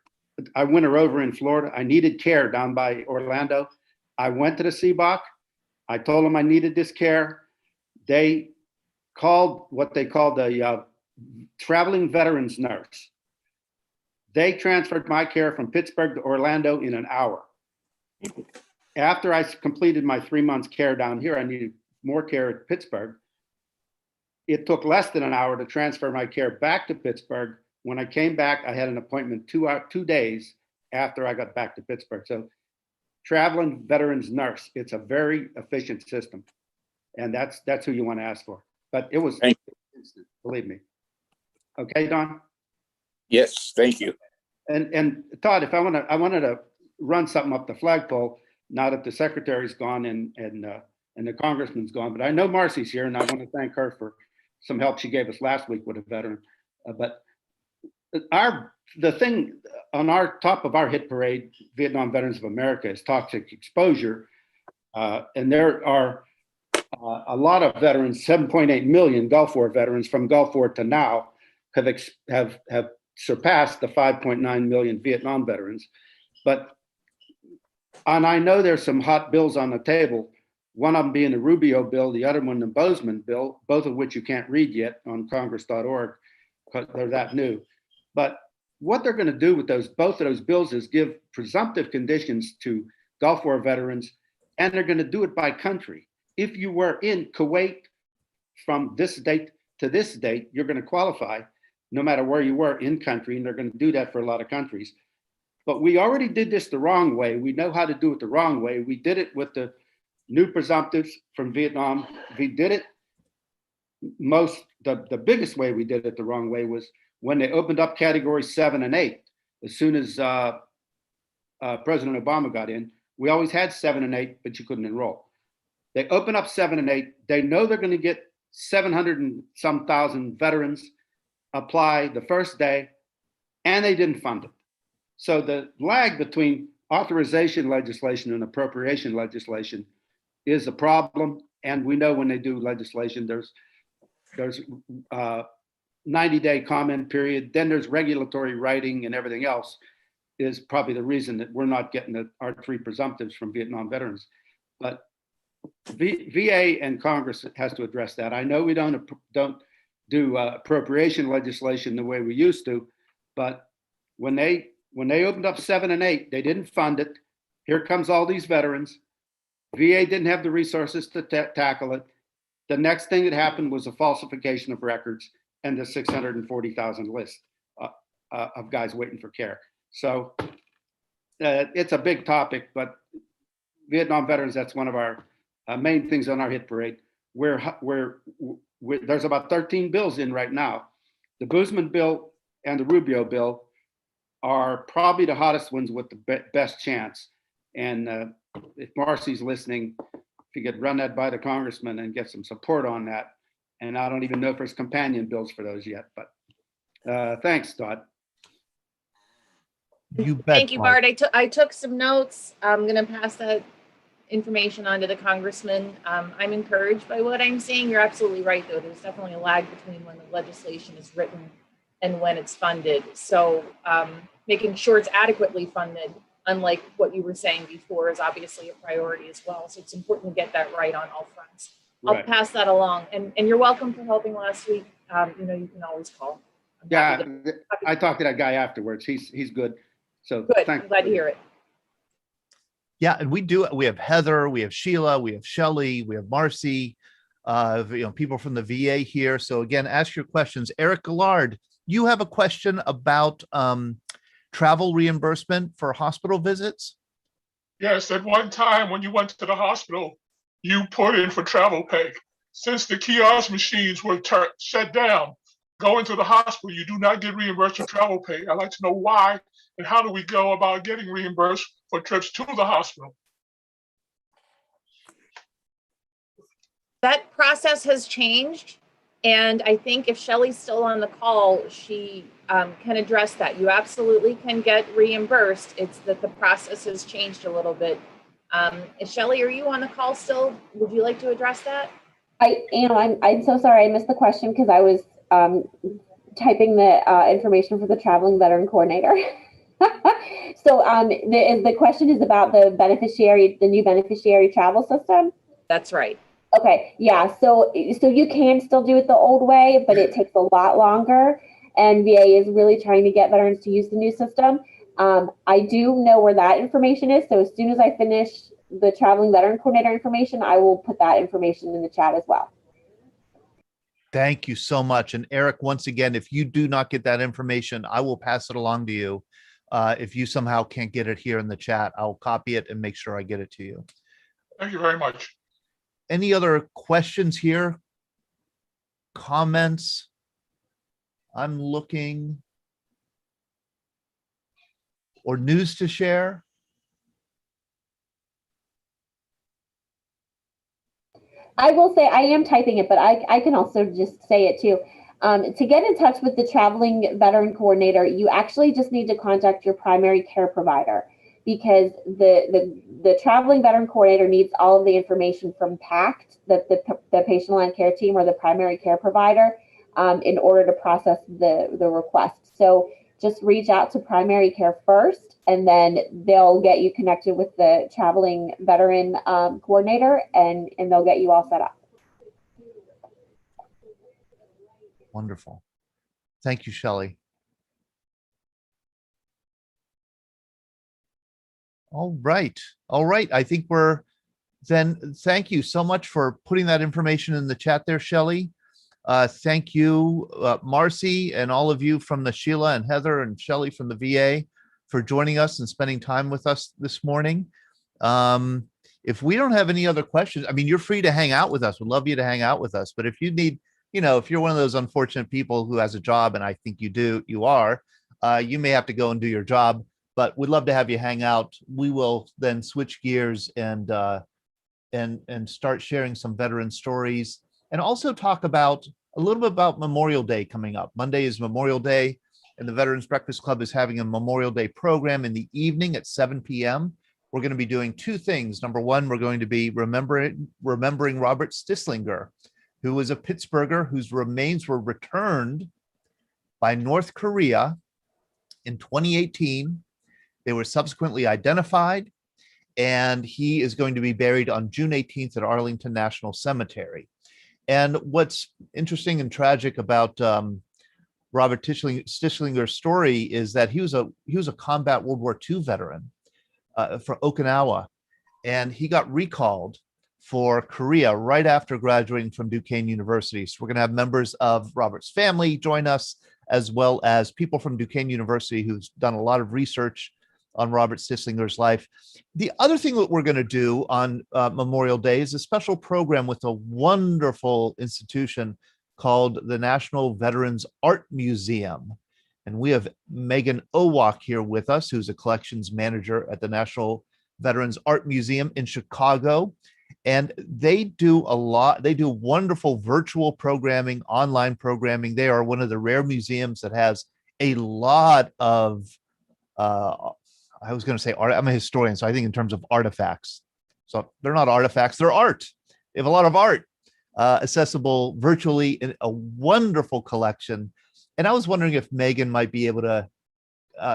I went over in Florida. I needed care down by Orlando. I went to the CBOC. I told them I needed this care. They called what they called a traveling veterans nurse. They transferred my care from Pittsburgh to Orlando in an hour. After I completed my 3 months care down here, I needed more care at Pittsburgh. It took less than an hour to transfer my care back to Pittsburgh. When I came back, I had an appointment 2 days after I got back to Pittsburgh. So traveling veterans nurse, it's a very efficient system. And that's who you want to ask for. But it was instant, believe me. Okay, Don? Yes, thank you. And Todd, if I wanted to run something up the flagpole, now that the secretary's gone and the congressman's gone, but I know Marcy's here, and I want to thank her for some help she gave us last week with a veteran. But the thing on our top of our hit parade, Vietnam Veterans of America, is toxic exposure, and there are a lot of veterans, 7.8 million Gulf War veterans from Gulf War to now have surpassed the 5.9 million Vietnam veterans. And I know there's some hot bills on the table, one of them being the Rubio bill, the other one the Bozeman bill, both of which you can't read yet on congress.org because they're that new. But what they're going to do with both of those bills is give presumptive conditions to Gulf War veterans, and they're going to do it by country. If you were in Kuwait from this date to this date, you're going to qualify no matter where you were in country, and they're going to do that for a lot of countries. But we already did this the wrong way. We know how to do it the wrong way. We did it with the new presumptives from Vietnam. We did it the biggest way we did it the wrong way was when they opened up categories 7 and 8. As soon as President Obama got in, we always had 7 and 8, but you couldn't enroll. They open up 7 and 8. They know they're going to get 700 and some thousand veterans apply the first day, and they didn't fund it. So the lag between authorization legislation and appropriation legislation is a problem. And we know when they do legislation, there's 90-day comment period. Then there's regulatory writing and everything else is probably the reason that we're not getting our 3 presumptives from Vietnam veterans. But VA and Congress has to address that. I know we don't do appropriation legislation the way we used to, but when they opened up 7 and 8, they didn't fund it. Here comes all these veterans. VA didn't have the resources to tackle it. The next thing that happened was a falsification of records and the 640,000 list of guys waiting for care. So it's a big topic, but Vietnam veterans, that's one of our main things on our hit parade. There's about 13 bills in right now. The Boozman bill and the Rubio bill are probably the hottest ones with the best chance. And if Marcy's listening, if you could run that by the congressman and get some support on that. And I don't even know if there's companion bills for those yet, but thanks, Todd. You bet. Thank you, Bart. I took some notes. I'm going to pass that information on to the congressman. I'm encouraged by what I'm seeing. You're absolutely right, though. There's definitely a lag between when the legislation is written and when it's funded. So making sure it's adequately funded, unlike what you were saying before, is obviously a priority as well. So it's important to get that right on all fronts. I'll pass that along. And you're welcome for helping last week. You can always call. I talked to that guy afterwards. He's good. So good. Thanks. I'm glad to hear it. Yeah, and we have Heather, we have Sheila, we have Shelley, we have Marcy, people from the VA here. So again, ask your questions. Eric Gillard, you have a question about travel reimbursement for hospital visits? Yes, at one time when you went to the hospital, you put in for travel pay. Since the kiosk machines were shut down, going to the hospital, you do not get reimbursed for travel pay. I'd like to know why and how do we go about getting reimbursed for trips to the hospital? That process has changed. And I think if Shelley's still on the call, she can address that. You absolutely can get reimbursed. It's that the process has changed a little bit. Shelley, are you on the call still? Would you like to address that? I am. I'm so sorry I missed the question because I was typing the information for the traveling veteran coordinator. So the question is about the new beneficiary travel system. That's right. Okay, yeah. So you can still do it the old way, but it takes a lot longer. And VA is really trying to get veterans to use the new system. I do know where that information is. So as soon as I finish the traveling veteran coordinator information, I will put that information in the chat as well. Thank you so much. And Eric, once again, if you do not get that information, I will pass it along to you. If you somehow can't get it here in the chat, I'll copy it and make sure I get it to you. Thank you very much. Any other questions here? Comments? I'm looking. Or news to share? I will say I am typing it, but I can also just say it too. To get in touch with the traveling veteran coordinator, you actually just need to contact your primary care provider, because the traveling veteran coordinator needs all of the information from PACT, the patient line care team or the primary care provider, in order to process the request. So just reach out to primary care first, and then they'll get you connected with the traveling veteran coordinator, and they'll get you all set up. Wonderful. Thank you, Shelley. All right. All right. I think we're then. Thank you so much for putting that information in the chat there, Shelley. Thank you, Marcy, and all of you from the Sheila and Heather and Shelley from the VA for joining us and spending time with us this morning. If we don't have any other questions, I mean, you're free to hang out with us. We'd love you to hang out with us. But if you need, if you're one of those unfortunate people who has a job, and I think you are, you may have to go and do your job, but we'd love to have you hang out. We will then switch gears and start sharing some veteran stories, and also talk about a little bit about Memorial Day coming up. Monday is Memorial Day, and the Veterans Breakfast Club is having a Memorial Day program in the evening at 7 p.m. we're going to be doing two things. Number one, we're going to be remembering Robert Stislinger, who was a Pittsburgher whose remains were returned by North Korea in 2018. They were subsequently identified, and he is going to be buried on June 18th at Arlington National Cemetery. And what's interesting and tragic about Robert Stislinger's story is that he was a combat World War II veteran from Okinawa, and he got recalled for Korea right after graduating from Duquesne University. So we're going to have members of Robert's family join us, as well as people from Duquesne University who's done a lot of research on Robert Stislinger's life. The other thing that we're going to do on Memorial Day is a special program with a wonderful institution called the National Veterans Art Museum. And we have Megan Owak here with us, who's a collections manager at the National Veterans Art Museum in Chicago. And they do wonderful virtual programming, online programming. They are one of the rare museums that has a lot of, I was going to say art. I'm a historian, so I think in terms of artifacts. So they're not artifacts, they're art. They have a lot of art accessible virtually in a wonderful collection. And I was wondering if Megan might be able to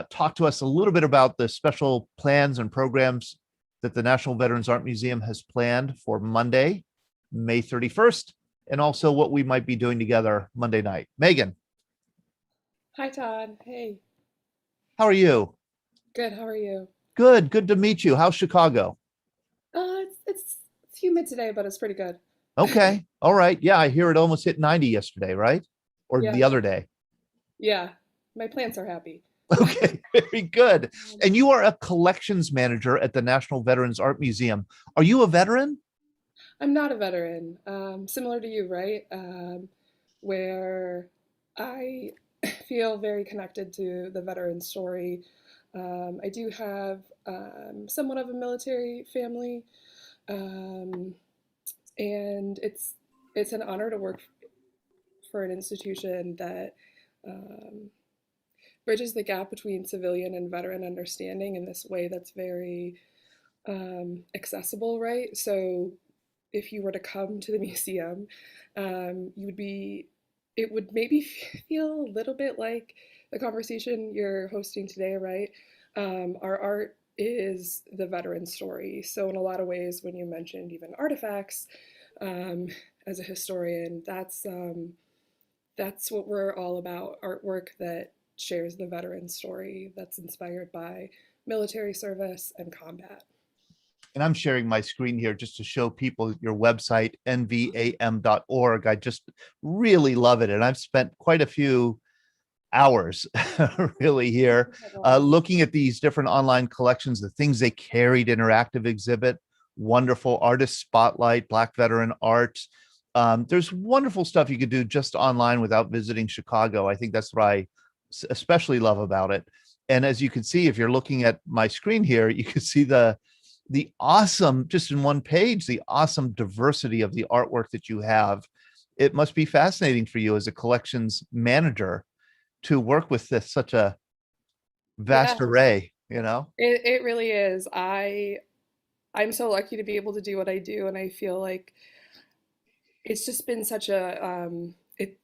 talk to us a little bit about the special plans and programs that the National Veterans Art Museum has planned for Monday, May 31st, and also what we might be doing together Monday night. Megan. Hi, Todd. Hey. How are you? Good. How are you? Good. Good to meet you. How's Chicago? It's humid today, but it's pretty good. Okay. All right. Yeah, I hear it almost hit 90 yesterday, right? Or Yeah. the other day. Yeah. My plants are happy. Okay, very good. And you are a collections manager at the National Veterans Art Museum. Are you a veteran? I'm not a veteran, similar to you, right? Where I feel very connected to the veteran story. I do have somewhat of a military family, and it's an honor to work for an institution that bridges the gap between civilian and veteran understanding in this way that's very accessible, right? So if you were to come to the museum, it would maybe feel a little bit like the conversation you're hosting today, right? Our art is the veteran story. So in a lot of ways, when you mentioned even artifacts, as a historian, that's what we're all about, artwork that shares the veteran story, that's inspired by military service and combat. And I'm sharing my screen here just to show people your website, nvam.org. I just really love it. And I've spent quite a few hours really here looking at these different online collections, the things they carried, interactive exhibit, wonderful artist spotlight, Black veteran art. There's wonderful stuff you could do just online without visiting Chicago. I think that's what I especially love about it. And as you can see, if you're looking at my screen here, you can see the awesome, just in one page, the awesome diversity of the artwork that you have. It must be fascinating for you as a collections manager to work with such a vast array, you know? It really is. I'm so lucky to be able to do what I do, and I feel like it's just been such a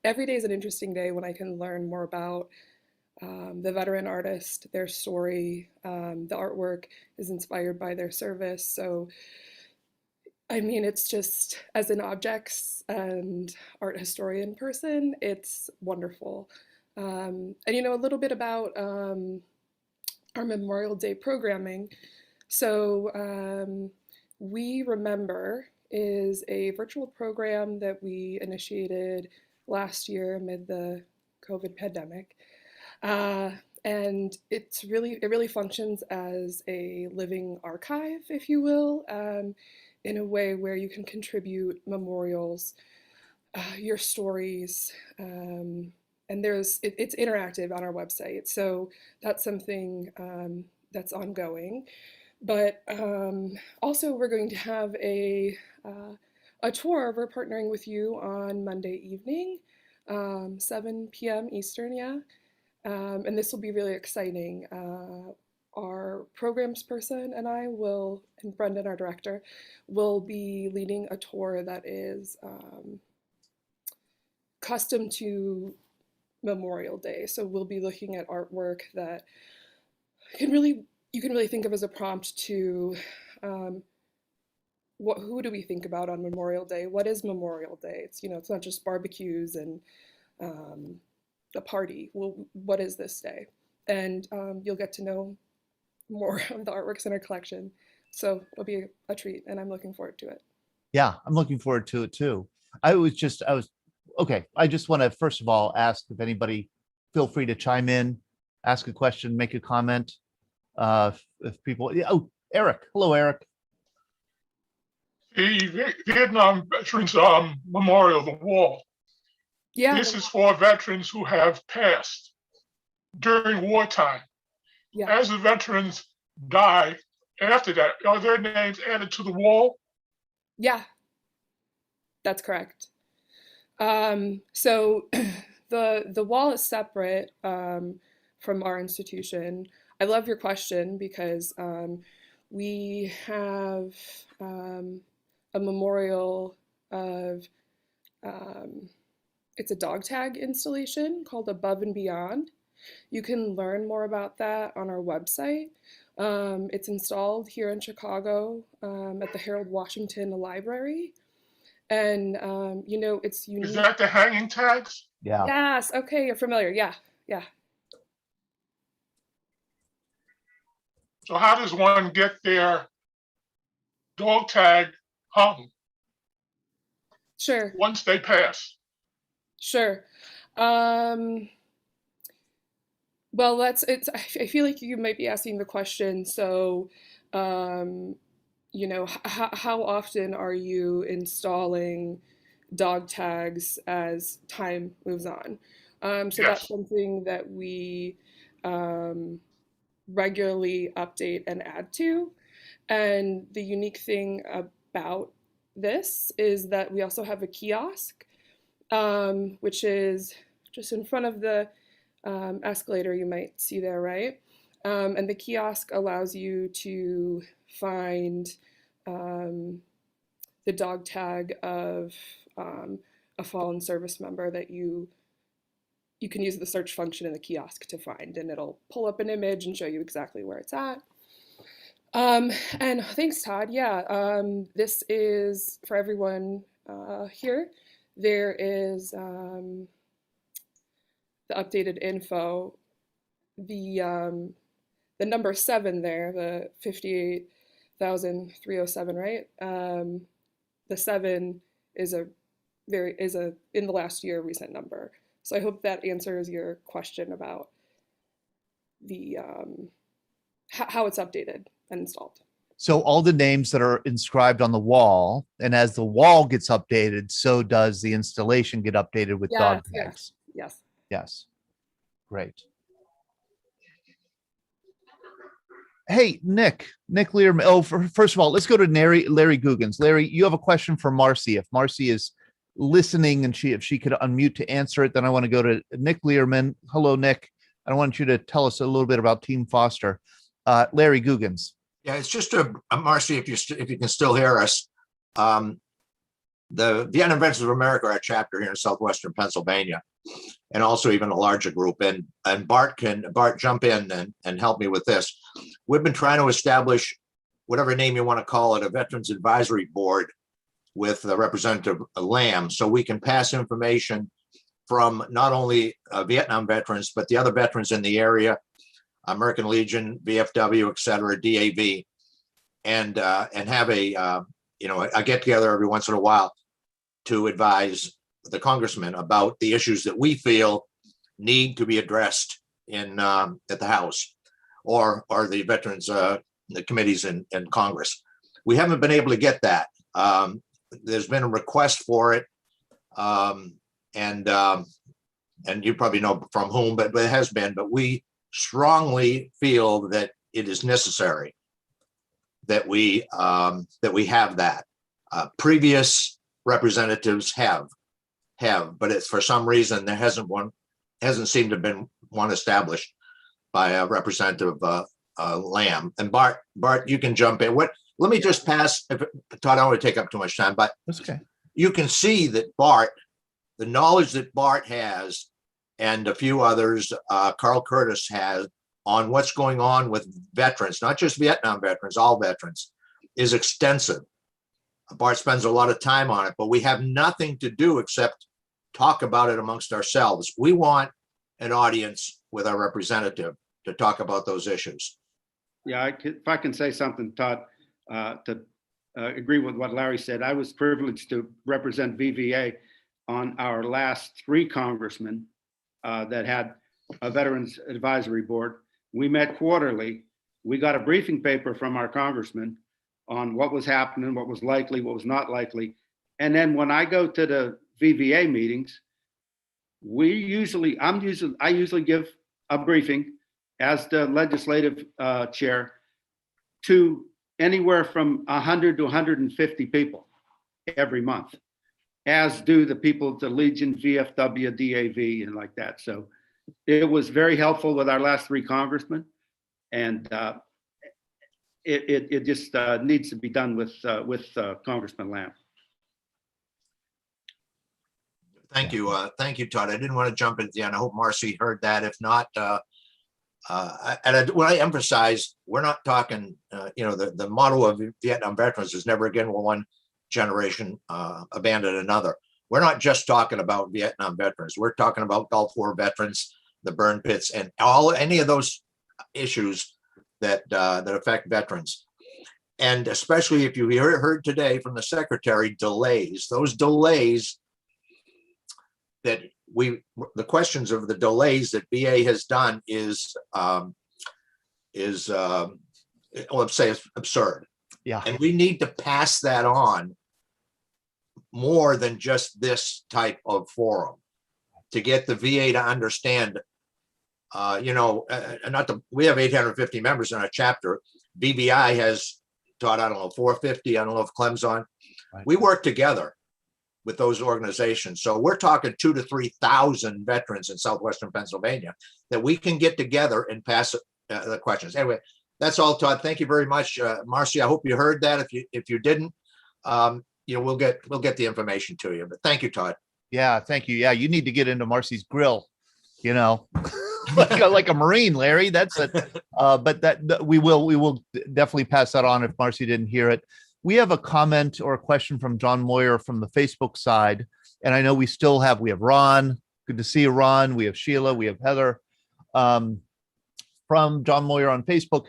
every day is an interesting day when I can learn more about the veteran artist, their story. The artwork is inspired by their service. So, I mean, it's just, as an objects and art historian person, it's wonderful. And a little bit about our Memorial Day programming. So, We Remember is a virtual program that we initiated last year amid the COVID pandemic. And it really functions as a living archive, if you will, in a way where you can contribute memorials, your stories, and it's interactive on our website. So that's something that's ongoing. But also, we're going to have a tour. We're partnering with you on Monday evening, 7 p.m. Eastern, yeah. And this will be really exciting. our programs person and I will, and Brendan, our director, will be leading a tour that is custom to Memorial Day. So we'll be looking at artwork that you can really think of as a prompt to who do we think about on Memorial Day? What is Memorial Day? It's, it's not just barbecues and a party. Well, what is this day? And you'll get to know more of the artworks in our collection. So it'll be a treat, and I'm looking forward to it. Yeah, I'm looking forward to it too. Okay. I just want to, first of all, ask if anybody, feel free to chime in, ask a question, make a comment. If people, Eric. Hello, Eric. The Vietnam Veterans Memorial, the wall. Yeah. This is for veterans who have passed during wartime. Yeah. As the veterans die after that, are their names added to the wall? Yeah, that's correct. So the wall is separate from our institution. I love your question because we have a memorial of, it's a dog tag installation called Above and Beyond. You can learn more about that on our website. It's installed here in Chicago at the Harold Washington Library. And, it's unique. Is that the hanging tags? Yeah. Yes. Okay. You're familiar. Yeah. Yeah. So how does one get their dog tag hung? Sure. Once they pass? Sure. Well, I feel like you might be asking the question. So, how often are you installing dog tags as time moves on? So Yes. That's something that we regularly update and add to. And the unique thing about this is that we also have a kiosk, which is just in front of the escalator you might see there, right? And the kiosk allows you to find the dog tag of a fallen service member that you can use the search function in the kiosk to find, and it'll pull up an image and show you exactly where it's at. And thanks, Todd. Yeah, this is for everyone here. There is the updated info. The number 7 there, the 58,307, right? The 7 is in the last year recent number. So I hope that answers your question about the how it's updated and installed. So all the names that are inscribed on the wall, and as the wall gets updated, so does the installation get updated with dog tags. Yes. Great. Hey, Nick Learman. Oh, first of all, let's go to Larry Googans. Larry, you have a question for Marcy. If Marcy is listening and if she could unmute to answer it, then I want to go to Nick Learman. Hello, Nick. I want you to tell us a little bit about Team Foster. Larry Googans. Yeah, it's just Marcy, if you can still hear us. The Vietnam Veterans of America are a chapter here in southwestern Pennsylvania, and also even a larger group. And Bart jump in and help me with this. We've been trying to establish whatever name you want to call it, a Veterans Advisory Board with Representative Lamb, so we can pass information from not only Vietnam veterans, but the other veterans in the area, American Legion, VFW, et cetera, DAV, and have a get together every once in a while to advise the congressman about the issues that we feel need to be addressed in at the House or the veterans the committees in Congress. We haven't been able to get that. There's been a request for it, and you probably know from whom, but it has been. But we strongly feel that it is necessary that we have that. Previous representatives have, but it's for some reason there hasn't seemed to have been one established by Representative Lamb. And Bart, you can jump in. Let me just pass, Todd, I don't want to take up too much time, but That's okay. you can see that Bart, the knowledge that Bart has and a few others, Carl Curtis has on what's going on with veterans, not just Vietnam veterans, all veterans, is extensive. Bart spends a lot of time on it, but we have nothing to do except talk about it amongst ourselves. We want an audience with our representative to talk about those issues. Yeah, if I can say something, Todd, to agree with what Larry said. I was privileged to represent VVA on our last 3 congressmen that had a Veterans Advisory Board. We met quarterly. We got a briefing paper from our congressman on what was happening, what was likely, what was not likely. And then when I go to the VVA meetings, I usually give a briefing as the legislative chair to anywhere from 100 to 150 people every month, as do the people at the Legion, VFW, DAV, and like that. So it was very helpful with our last 3 congressmen, and it just needs to be done with Congressman Lamb. Thank you, Todd. I didn't want to jump in at the end. I hope Marcy heard that. If not, what I emphasize, we're not talking. The motto of Vietnam veterans is never again will one generation abandon another. We're not just talking about Vietnam veterans. We're talking about Gulf War veterans, the burn pits, and any of those issues that affect veterans. And especially if you heard today from the secretary, those delays that the questions of the delays that VA has done is let's say it's absurd. Yeah. And we need to pass that on more than just this type of forum to get the VA to understand, we have 850 members in our chapter. BVI has taught, 450. I don't know if Clem's on. Right. We work together with those organizations. So we're talking 2,000 to 3,000 veterans in Southwestern Pennsylvania that we can get together and pass the questions. Anyway, that's all, Todd. Thank you very much. Marcy, I hope you heard that. If you didn't, we'll get the information to you, but thank you, Todd. Yeah. Thank you. Yeah. You need to get into Marcy's grill, like a Marine, Larry. That's it. But that we will definitely pass that on if Marcy didn't hear it. We have a comment or a question from John Moyer from the Facebook side. And I know we have Ron. Good to see you, Ron. We have Sheila. We have Heather. From John Moyer on Facebook,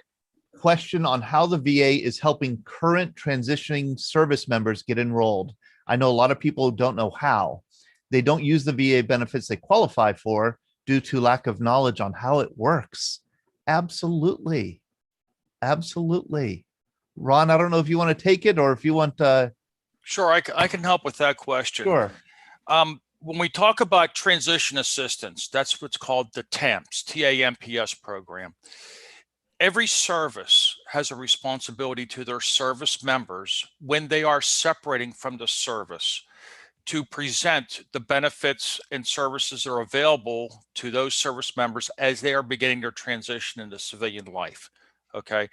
question on how the VA is helping current transitioning service members get enrolled. I know a lot of people don't know how. They don't use the VA benefits they qualify for due to lack of knowledge on how it works. Absolutely. Ron, I don't know if you want to take it or if you want to. Sure, I can help with that question. Sure. When we talk about transition assistance, that's what's called the TAMPS, TAMPS program. Every service has a responsibility to their service members when they are separating from the service to present the benefits and services that are available to those service members as they are beginning their transition into civilian life. Okay.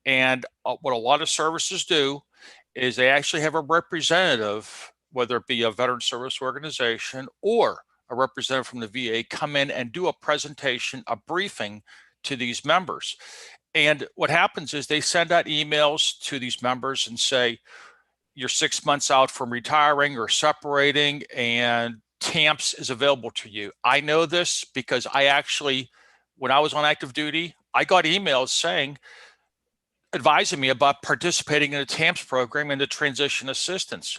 And what a lot of services do is they actually have a representative, whether it be a veteran service organization or a representative from the VA, come in and do a presentation, a briefing to these members. And what happens is they send out emails to these members and say, you're 6 months out from retiring or separating and TAMPS is available to you. I know this because when I was on active duty, I got emails saying, advising me about participating in the TAMPS program and the transition assistance.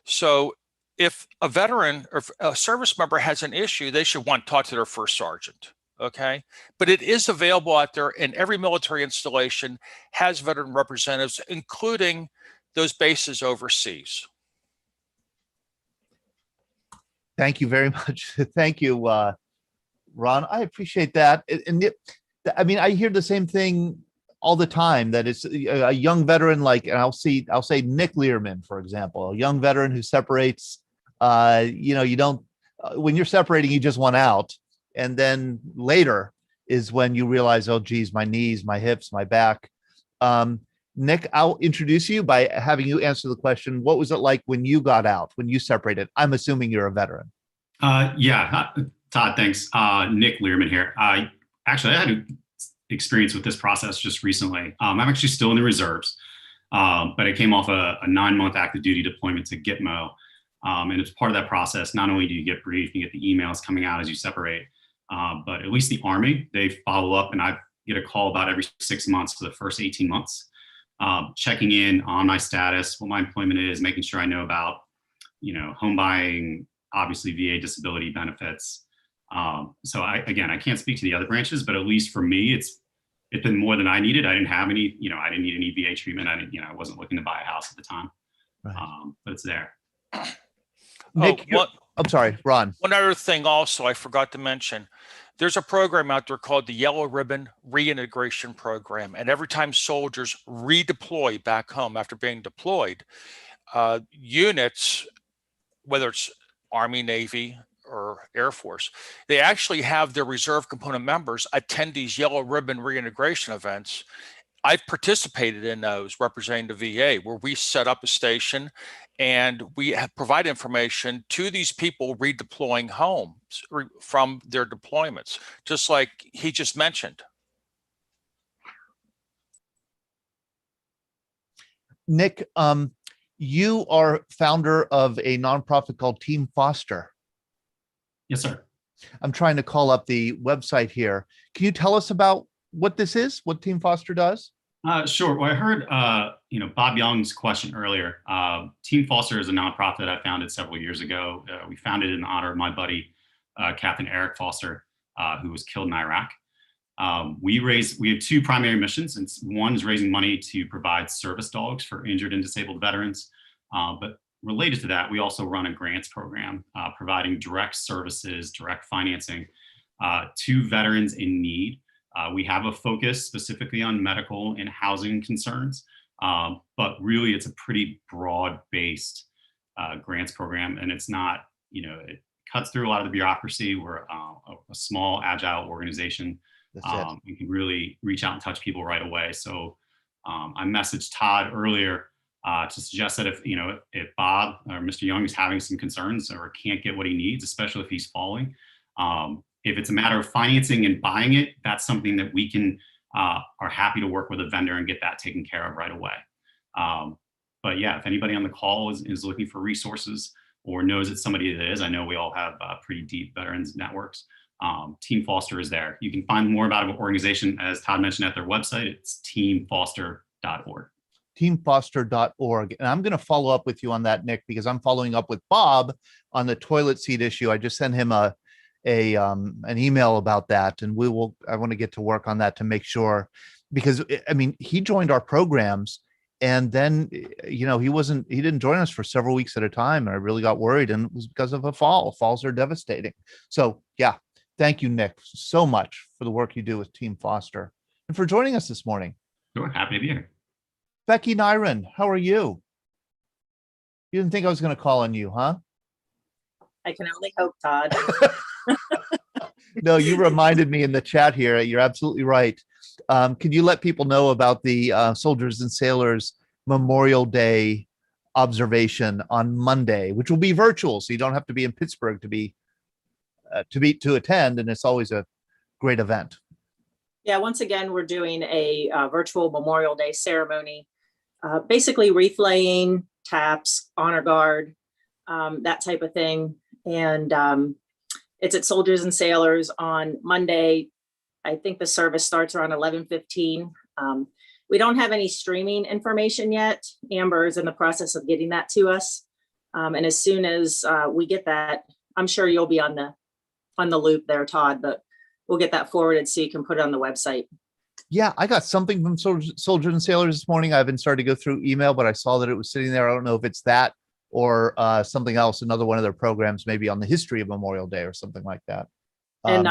So if a veteran or a service member has an issue, they should talk to their first sergeant. Okay. But it is available out there, and every military installation has veteran representatives, including those bases overseas. Thank you very much. Thank you, Ron. I appreciate that. I hear the same thing all the time, that it's a young veteran, and I'll say Nick Learman, for example, a young veteran who separates, you don't, when you're separating, you just want out. And then later is when you realize, oh, geez, my knees, my hips, my back. Nick, I'll introduce you by having you answer the question. What was it like when you got out, when you separated? I'm assuming you're a veteran. Yeah, Todd, thanks. Nick Learman here. I had an experience with this process just recently. I'm actually still in the reserves, but I came off a 9-month active duty deployment to Gitmo. And it's part of that process. Not only do you get briefed, you get the emails coming out as you separate, but at least the Army, they follow up, and I get a call about every 6 months for the first 18 months, checking in on my status, what my employment is, making sure I know about, home buying, obviously VA disability benefits. So I can't speak to the other branches, but at least for me, it's been more than I needed. I didn't have any, I didn't need any VA treatment. I wasn't looking to buy a house at the time, Right. but it's there. Nick, I'm sorry, Ron. One other thing also I forgot to mention, there's a program out there called the Yellow Ribbon Reintegration Program. And every time soldiers redeploy back home after being deployed, units, whether it's Army, Navy, or Air Force, they actually have their reserve component members attend these Yellow Ribbon reintegration events. I've participated in those representing the VA, where we set up a station and we provide information to these people redeploying home from their deployments, just like he just mentioned. Nick, you are founder of a nonprofit called Team Foster. Yes, sir. I'm trying to call up the website here. Can you tell us about what this is, what Team Foster does? Sure. Well, I heard, Bob Young's question earlier. Team Foster is a nonprofit I founded several years ago. We founded it in honor of my buddy, Captain Eric Foster, who was killed in Iraq. We have 2 primary missions, and one is raising money to provide service dogs for injured and disabled veterans. But related to that, we also run a grants program, providing direct services, direct financing to veterans in need. We have a focus specifically on medical and housing concerns, but really it's a pretty broad-based grants program, and it's not, it cuts through a lot of the bureaucracy. We're a small, agile organization. We can really reach out and touch people right away. So I messaged Todd earlier to suggest that if Bob or Mr. Young is having some concerns or can't get what he needs, especially if he's falling, if it's a matter of financing and buying it, that's something that we can are happy to work with a vendor and get that taken care of right away. But yeah, if anybody on the call is looking for resources or knows it's somebody that is, I know we all have pretty deep veterans networks. Team Foster is there. You can find more about our organization, as Todd mentioned, at their website. It's teamfoster.org. Teamfoster.org. And I'm going to follow up with you on that, Nick, because I'm following up with Bob on the toilet seat issue. I just sent him an email about that, and I want to get to work on that to make sure, because he joined our programs and then, he didn't join us for several weeks at a time. And I really got worried, and it was because of a fall. Falls are devastating. So yeah, thank you, Nick, so much for the work you do with Team Foster and for joining us this morning. Sure, happy to be here. Becky Nyron, how are you? You didn't think I was going to call on you, huh? I can only hope, Todd. No, you reminded me in the chat here. You're absolutely right. Can you let people know about the Soldiers and Sailors Memorial Day observation on Monday, which will be virtual, so you don't have to be in Pittsburgh to attend, and it's always a great event. Yeah, once again, we're doing a virtual Memorial Day ceremony, basically wreath laying, taps, honor guard, that type of thing. And it's at Soldiers and Sailors on Monday. I think the service starts around 11:15. We don't have any streaming information yet. Amber is in the process of getting that to us. And as soon as we get that, I'm sure you'll be on the loop there, Todd, but we'll get that forwarded so you can put it on the website. Yeah, I got something from Soldiers and Sailors this morning. I haven't started to go through email, but I saw that it was sitting there. I don't know if it's that or something else, another one of their programs, maybe on the history of Memorial Day or something like that. And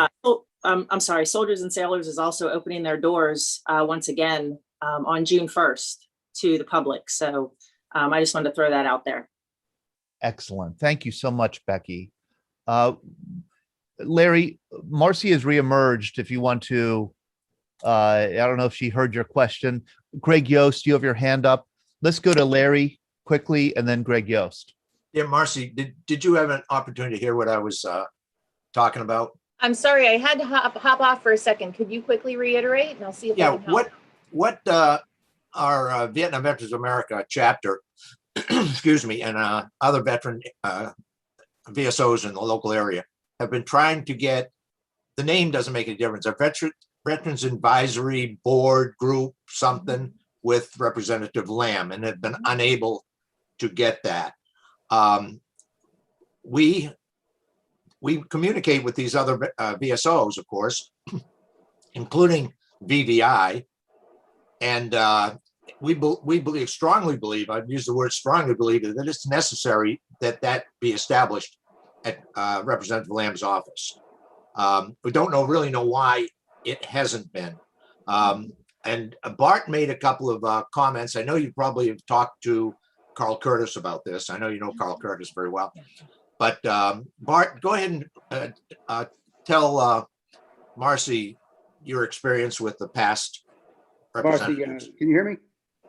I'm sorry, Soldiers and Sailors is also opening their doors once again on June 1st to the public. So I just wanted to throw that out there. Excellent. Thank you so much, Becky. Larry, Marcy has reemerged. If you want to, I don't know if she heard your question. Greg Yost, you have your hand up. Let's go to Larry quickly and then Greg Yost. Yeah, Marcy, did you have an opportunity to hear what I was talking about? I'm sorry, I had to hop off for a second. Could you quickly reiterate and I'll see if I Yeah, can help. what our Vietnam Veterans of America chapter, excuse me, and other veteran VSOs in the local area have been trying to get, the name doesn't make any difference, a Veterans Advisory Board group, something with Representative Lamb, and have been unable to get that. We communicate with these other VSOs, of course, including VVI, and we believe, strongly believe, I've used the word strongly believe, that it's necessary that be established at Representative Lamb's office. We don't really know why it hasn't been. And Bart made a couple of comments. I know you probably have talked to Carl Curtis about this. I know you know Carl Curtis very well. But Bart, go ahead and tell Marcy your experience with the past representatives. Marcy, can you hear me?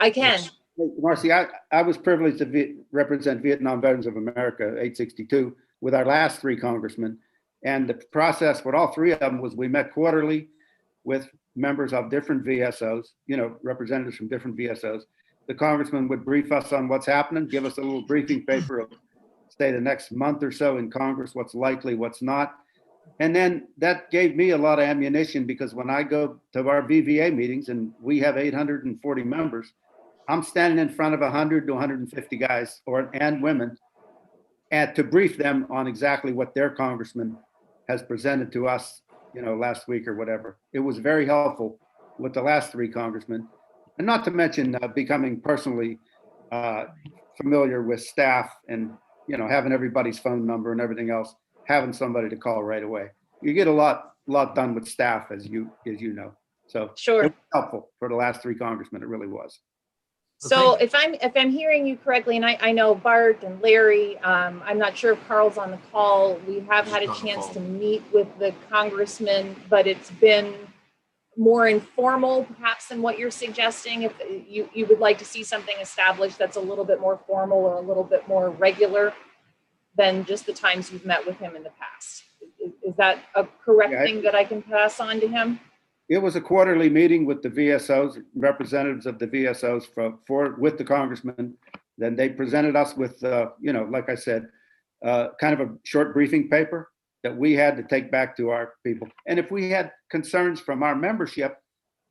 I can. Yes. Marcy, I was privileged to represent Vietnam Veterans of America, 862, with our last three congressmen. And the process with all three of them was we met quarterly with members of different VSOs, representatives from different VSOs. The congressman would brief us on what's happening, give us a little briefing paper of, say, the next month or so in Congress, what's likely, what's not. And then that gave me a lot of ammunition, because when I go to our VVA meetings, and we have 840 members, I'm standing in front of 100 to 150 guys and women, and to brief them on exactly what their congressman has presented to us, last week or whatever. It was very helpful with the last three congressmen, and not to mention becoming personally familiar with staff and, having everybody's phone number and everything else, having somebody to call right away. You get a lot done with staff, as you know. So Sure. It was helpful for the last three congressmen. It really was. So if I'm hearing you correctly, and I know Bart and Larry, I'm not sure if Carl's on the call. We have had a chance to meet with the congressman, but it's been more informal perhaps than what you're suggesting. If you would like to see something established that's a little bit more formal or a little bit more regular than just the times you've met with him in the past. Is that a correct thing that I can pass on to him? It was a quarterly meeting with the VSOs, representatives of the VSOs with the congressman. Then they presented us with, like I said, kind of a short briefing paper that we had to take back to our people. And if we had concerns from our membership,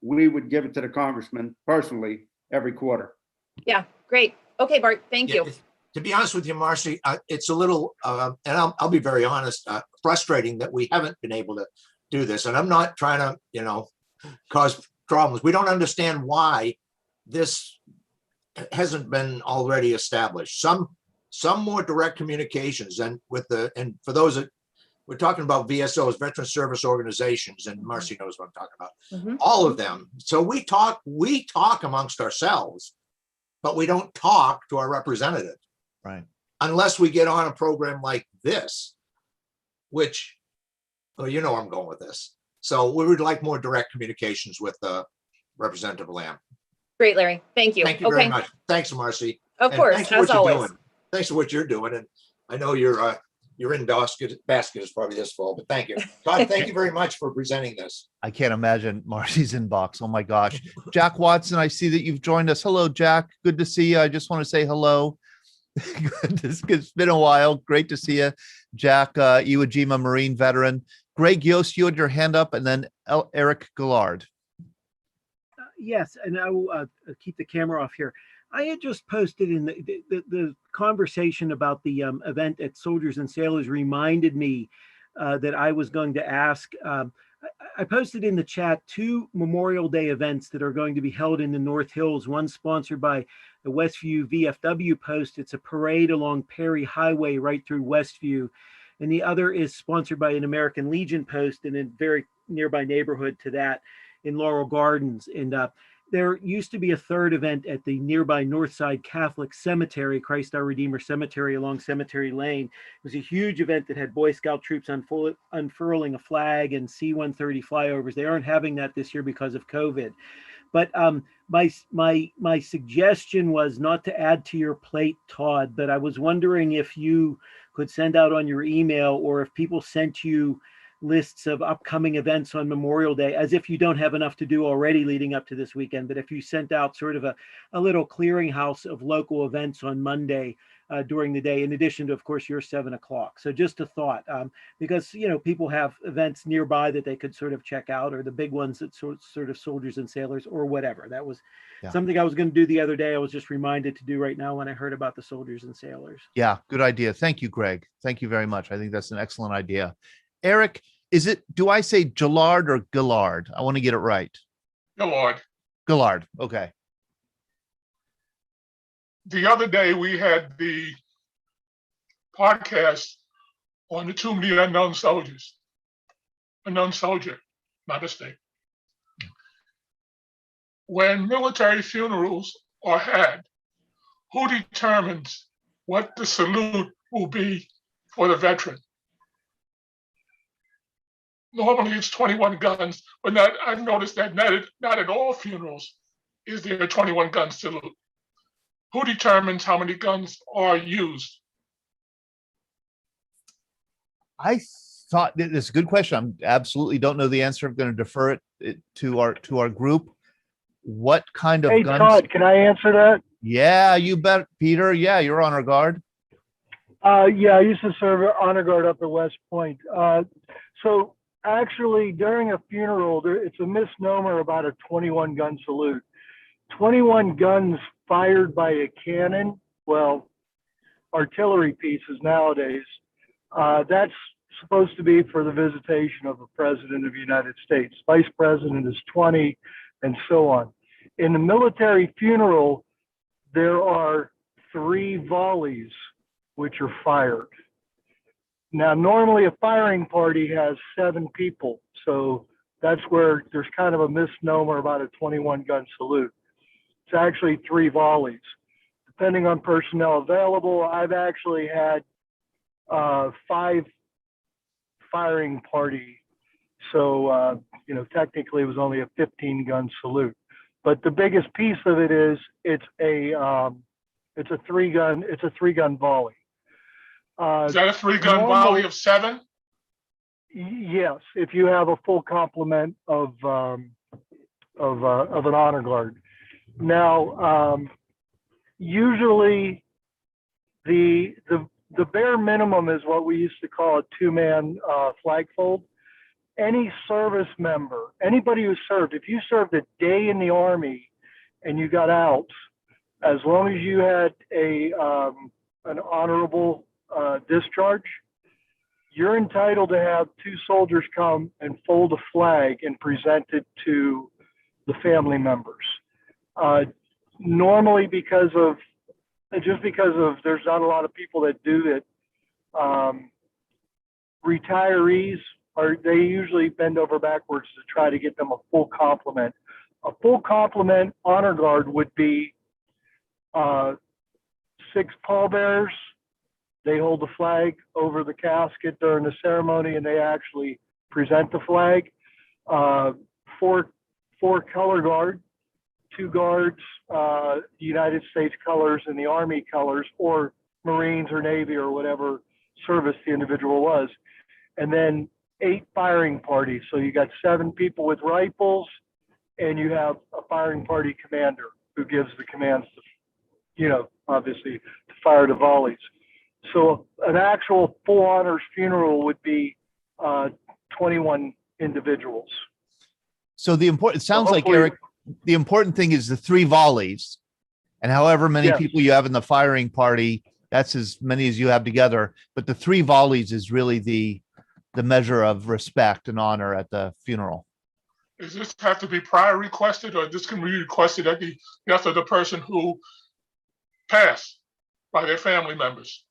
we would give it to the congressman personally every quarter. Yeah, great. Okay, Bart, thank you. To be honest with you, Marcy, it's a little, and I'll be very honest, frustrating that we haven't been able to do this. And I'm not trying to, cause problems. We don't understand why this hasn't been already established. Some more direct communications, and for those that we're talking about, VSOs, veteran service organizations, and Marcy knows what I'm talking about. All of them. So we talk amongst ourselves, but we don't talk to our representative. Right. Unless we get on a program like this, which, well, I'm going with this. So we would like more direct communications with Representative Lamb. Great, Larry. Thank you. Thank you very much. Thanks, Marcy. Of course, as always. Thanks for what you're doing. And I know you're in basket is probably this fall, but thank you. Todd, thank you very much for presenting this. I can't imagine Marcy's inbox. Oh my gosh. Jack Watson, I see that you've joined us. Hello, Jack. Good to see you. I just want to say hello. It's been a while. Great to see you, Jack, Iwo Jima Marine veteran. Greg Yost, you had your hand up, and then Eric Gillard. Yes, and I will keep the camera off here. I had just posted in the conversation about the event at Soldiers and Sailors reminded me that I was going to ask. I posted in the chat 2 Memorial Day events that are going to be held in the North Hills. One sponsored by the Westview VFW post. It's a parade along Perry Highway right through Westview. And the other is sponsored by an American Legion post in a very nearby neighborhood to that in Laurel Gardens. And there used to be a third event at the nearby Northside Catholic Cemetery, Christ Our Redeemer Cemetery along Cemetery Lane. It was a huge event that had Boy Scout troops unfurling a flag and C-130 flyovers. They aren't having that this year because of COVID. But my suggestion was not to add to your plate, Todd, but I was wondering if you could send out on your email, or if people sent you lists of upcoming events on Memorial Day, as if you don't have enough to do already leading up to this weekend. But if you sent out sort of a little clearinghouse of local events on Monday during the day, in addition to, of course, your 7 o'clock. So just a thought, because, you know, people have events nearby that they could sort of check out, or the big ones that sort of Soldiers and Sailors or whatever. That was something I was going to do the other day. I was just reminded to do right now when I heard about the Soldiers and Sailors. Yeah, good idea. Thank you, Greg. Thank you very much. I think that's an excellent idea. Eric, do I say Gillard or Gillard? I want to get it right. Gillard. Gillard. Okay. The other day we had the podcast on the Tomb of the Unknown Soldiers. Unknown soldier, my mistake. When military funerals are had, who determines what the salute will be for the veteran? Normally it's 21 guns, but I've noticed that not at all funerals is there a 21 gun salute. Who determines how many guns are used? I thought it's a good question. I absolutely don't know the answer. I'm going to defer it to our group. What kind of Hey, guns? Todd, can I answer that? Yeah, you bet, Peter. Yeah, you're honor guard. Yeah, I used to serve honor guard up at West Point. So actually, during a funeral, it's a misnomer about a 21 gun salute. 21 guns fired by a cannon, well, artillery pieces nowadays, that's supposed to be for the visitation of the President of the United States. Vice President is 20, and so on. In the military funeral, there are 3 volleys which are fired. Now, normally a firing party has 7 people, so that's where there's kind of a misnomer about a 21 gun salute. It's actually 3 volleys. Depending on personnel available, I've actually had 5 firing party. So, you know, technically it was only a 15 gun salute. But the biggest piece of it is it's a 3 gun volley. Is that a 3 gun volley of 7? Yes, if you have a full complement of an honor guard. Now, usually the bare minimum is what we used to call a 2-man flagfold. Any service member, anybody who served, if you served a day in the Army and you got out, as long as you had an honorable discharge, you're entitled to have 2 soldiers come and fold a flag and present it to the family members. Normally because of there's not a lot of people that do that, retirees they usually bend over backwards to try to get them a full complement. A full complement honor guard would be 6 pallbearers. They hold the flag over the casket during the ceremony, and they actually present the flag. 4 color guard, 2 guards, the United States colors and the Army colors, or Marines or Navy or whatever service the individual was. And then 8 firing parties. So you got 7 people with rifles, and you have a firing party commander who gives the commands to, you know, obviously to fire the volleys. So an actual full honors funeral would be 21 individuals. So it sounds like, Eric, the important thing is the 3 volleys, and however many people you have in the firing party, that's as many as you have together. But the 3 volleys is really the measure of respect and honor at the funeral. Does this have to be prior requested, or this can be requested at the death of the person who passed by their family members?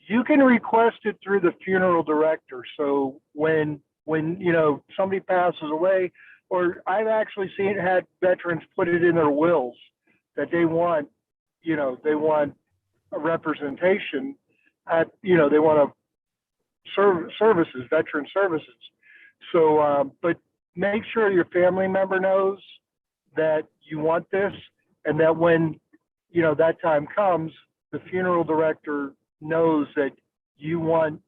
You can request it through the funeral director. So when you know somebody passes away, or I've actually had veterans put it in their wills that they want, they want a representation they want services, veteran services. So, but make sure your family member knows that you want this, and that when, that time comes, the funeral director knows that you want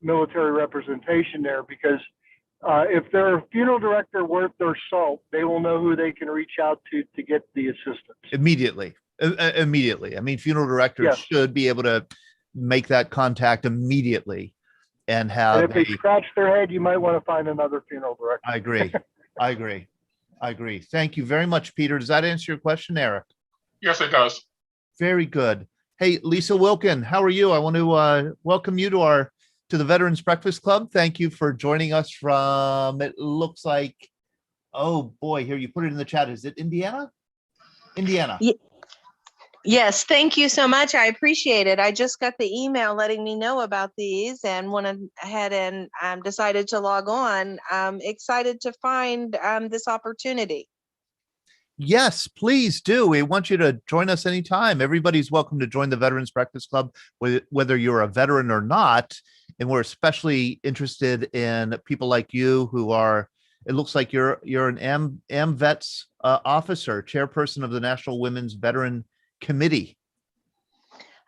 military representation there, because if they're a funeral director worth their salt, they will know who they can reach out to get the assistance. Immediately. Immediately. I mean, funeral directors Yes. should be able to make that contact immediately and have. And if they scratch their head, you might want to find another funeral director. I agree. I agree. I agree. Thank you very much, Peter. Does that answer your question, Eric? Yes, it does. Very good. Hey, Lisa Wilkin, how are you? I want to welcome you to the Veterans Breakfast Club. Thank you for joining us from, it looks like, oh boy, here you put it in the chat. Is it Indiana? Indiana. Yes, thank you so much. I appreciate it. I just got the email letting me know about these and went ahead and decided to log on. I'm excited to find this opportunity. Yes, please do. We want you to join us anytime. Everybody's welcome to join the Veterans Breakfast Club, whether you're a veteran or not. And we're especially interested in people like you who are, it looks like you're an AMVETS officer, chairperson of the National Women's Veteran Committee.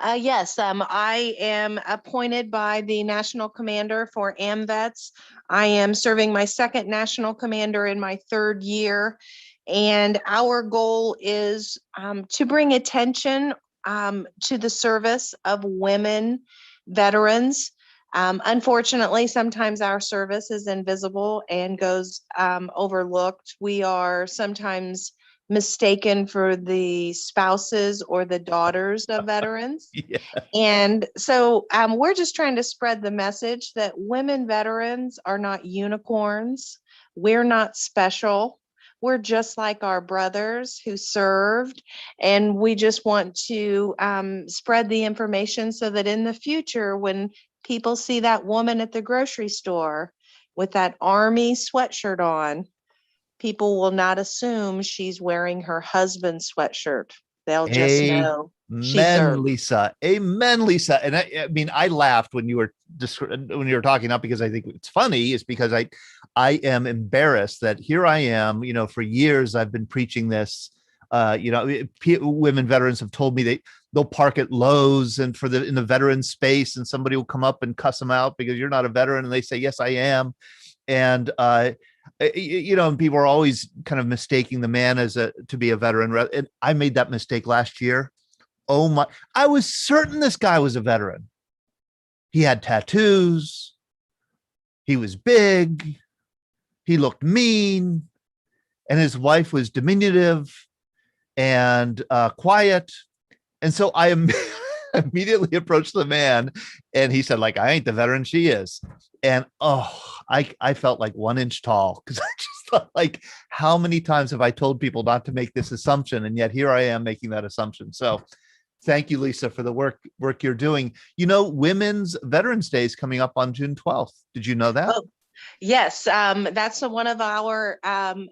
Yes, I am appointed by the National Commander for AMVETS. I am serving my second National Commander in my third year. And our goal is to bring attention to the service of women veterans. Unfortunately, sometimes our service is invisible and goes overlooked. We are sometimes mistaken for the spouses or the daughters of veterans. Yeah. And so we're just trying to spread the message that women veterans are not unicorns. We're not special. We're just like our brothers who served. And we just want to spread the information so that in the future, when people see that woman at the grocery store with that Army sweatshirt on, people will not assume she's wearing her husband's sweatshirt. They'll just know she served. Lisa. Amen, Lisa. And I mean, I laughed when you were talking, not because I think it's funny, it's because I am embarrassed that here I am, for years I've been preaching this. Women veterans have told me they'll park at Lowe's and in the veteran space, and somebody will come up and cuss them out because you're not a veteran, and they say, yes, I am. And and people are always kind of mistaking the man to be a veteran. And I made that mistake last year. Oh my, I was certain this guy was a veteran. He had tattoos. He was big. He looked mean. And his wife was diminutive and quiet. And so I immediately approached the man, and he said, I ain't the veteran, she is. And I felt like 1 inch tall, because I just thought, how many times have I told people not to make this assumption? And yet here I am making that assumption. So thank you, Lisa, for the work you're doing. Women's Veterans Day is coming up on June 12th. Did you know that? Oh, yes, that's one of our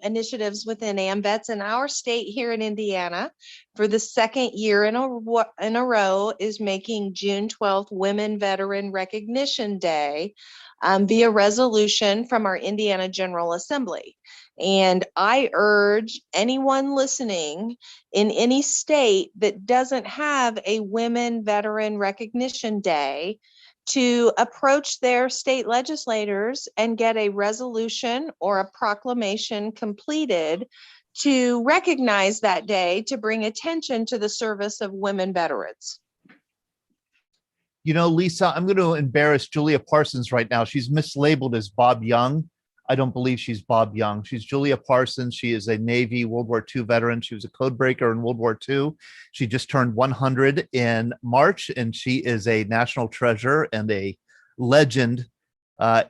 initiatives within AMVETS in our state here in Indiana. For the second year in a row is making June 12th Women Veteran Recognition Day via resolution from our Indiana General Assembly. And I urge anyone listening in any state that doesn't have a Women Veteran Recognition Day to approach their state legislators and get a resolution or a proclamation completed to recognize that day, to bring attention to the service of women veterans. Lisa, I'm going to embarrass Julia Parsons right now. She's mislabeled as Bob Young. I don't believe she's Bob Young. She's Julia Parsons. She is a Navy World War II veteran. She was a code breaker in World War II. She just turned 100 in March, and she is a national treasure and a legend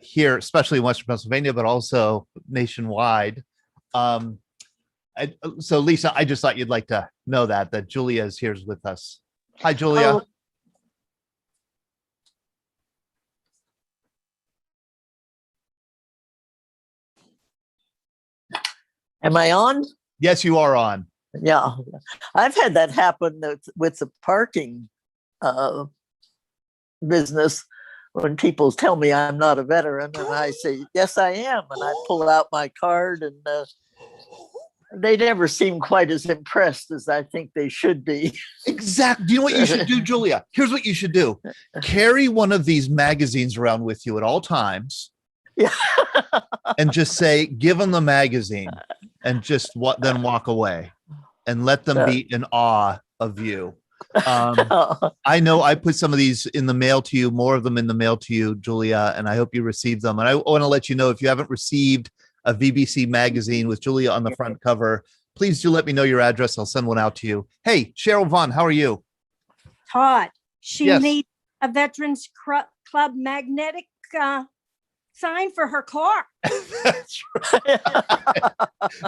here, especially in Western Pennsylvania, but also nationwide. So Lisa, I just thought you'd like to know that Julia is here with us. Hi, Julia. Oh. Am I on? Yes, you are on. Yeah, I've had that happen with the parking business when people tell me I'm not a veteran, and I say, yes, I am. And I pull out my card, and they never seem quite as impressed as I think they should be. Exactly. Do you know what you should do, Julia? Here's what you should do. Carry one of these magazines around with you at all times. Yeah. And just say, give them the magazine and just then walk away and let them be in awe of you. I know I put some of these in the mail to you, more of them in the mail to you, Julia, and I hope you receive them. And I want to let you know, if you haven't received a VBC magazine with Julia on the front cover, please do let me know your address. I'll send one out to you. Hey, Cheryl Vaughn, how are you? Todd, she Yes. needs a Veterans Club magnetic sign for her car.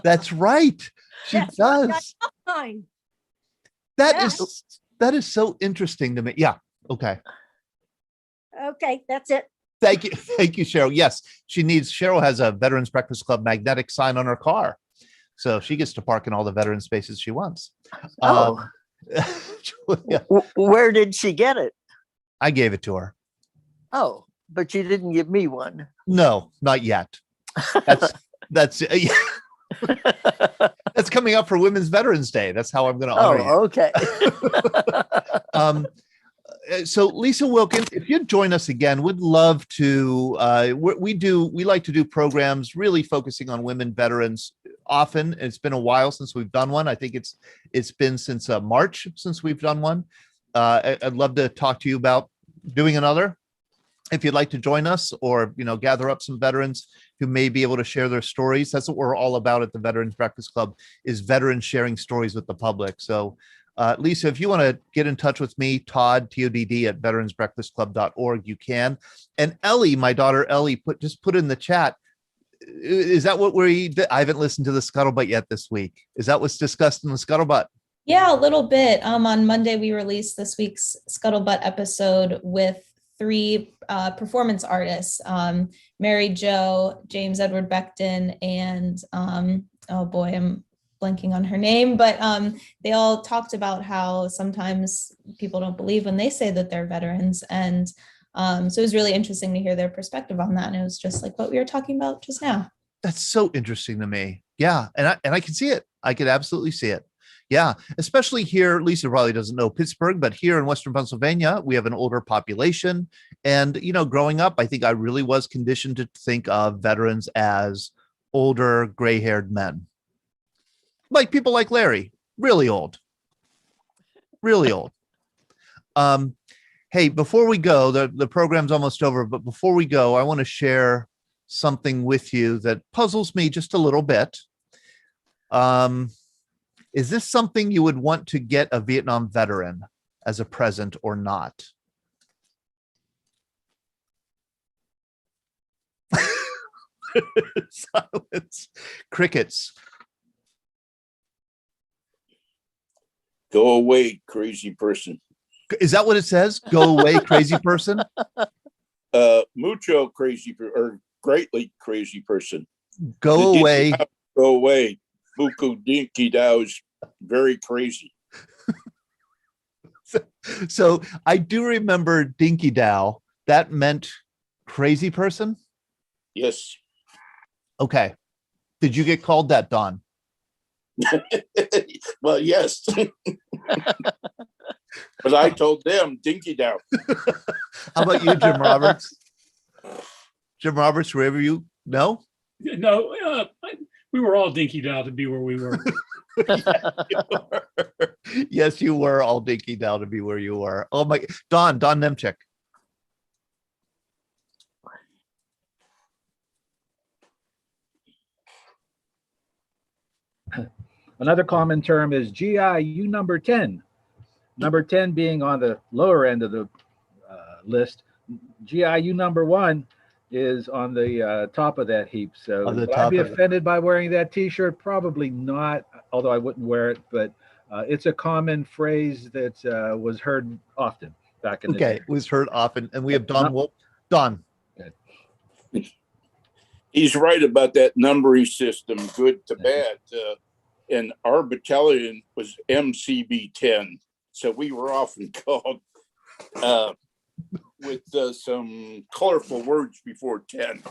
That's right. She That's what I does. got mine. That is so interesting to me. Yeah. Okay. Okay, that's it. Thank you. Thank you, Cheryl. Yes, Cheryl has a Veterans Breakfast Club magnetic sign on her car. So she gets to park in all the veteran spaces she wants. Oh. Julia, Where did she get it? I gave it to her. Oh, but you didn't give me one. No, not yet. That's that's coming up for Women's Veterans Day. That's how I'm going to honor you. Okay. So Lisa Wilkins, if you'd join us again, would love to. We like to do programs really focusing on women veterans. Often, it's been a while since we've done one. I think it's been since March since we've done one. I'd love to talk to you about doing another. If you'd like to join us, or gather up some veterans who may be able to share their stories. That's what we're all about at the Veterans Breakfast Club, is veterans sharing stories with the public. So Lisa, if you want to get in touch with me, Todd, TODD at veteransbreakfastclub.org, you can. And Ellie, my daughter Ellie, put in the chat. Is that what I haven't listened to the Scuttlebutt yet this week. Is that what's discussed in the Scuttlebutt? Yeah, a little bit. On Monday, we released this week's Scuttlebutt episode with 3 performance artists, Mary Jo, James Edward Becton, and oh boy, I'm blanking on her name, but they all talked about how sometimes people don't believe when they say that they're veterans. And so it was really interesting to hear their perspective on that. And it was just like what we were talking about just now. That's so interesting to me. Yeah. And I can see it. I could absolutely see it. Yeah, especially here. Lisa probably doesn't know Pittsburgh, but here in Western Pennsylvania, we have an older population. And, growing up, I think I really was conditioned to think of veterans as older, gray-haired men. Like people like Larry, really old. Really old. Hey, before we go, the program's almost over, but before we go, I want to share something with you that puzzles me just a little bit. Is this something you would want to get a Vietnam veteran as a present or not? Silence. Crickets. Go away, crazy person. Is that what it says? Go away, crazy person? Mucho crazy, or greatly crazy person. Go away. Go away. Buku Dinky Dow's very crazy. So I do remember Dinky Dow. That meant crazy person? Yes. Okay. Did you get called that, Don? Well, yes. But I told them Dinky Dow. How about you, Jim Roberts? Jim Roberts, wherever you know? No, we were all dinky down to be where we were. Yes, you were all dinky down to be where you were. Oh my, Don Nemchik. Another common term is GIU number 10. Number 10 being on the lower end of the list. GIU number 1 is on the top of that heap. So would I be offended by wearing that T-shirt? Probably not, although I wouldn't wear it. But it's a common phrase that was heard often back in the day. Okay, it was heard often. And we have Don Wolf. Don. He's right about that numbering system, good to bad. And our battalion was MCB 10. So we were often called with some colorful words before 10.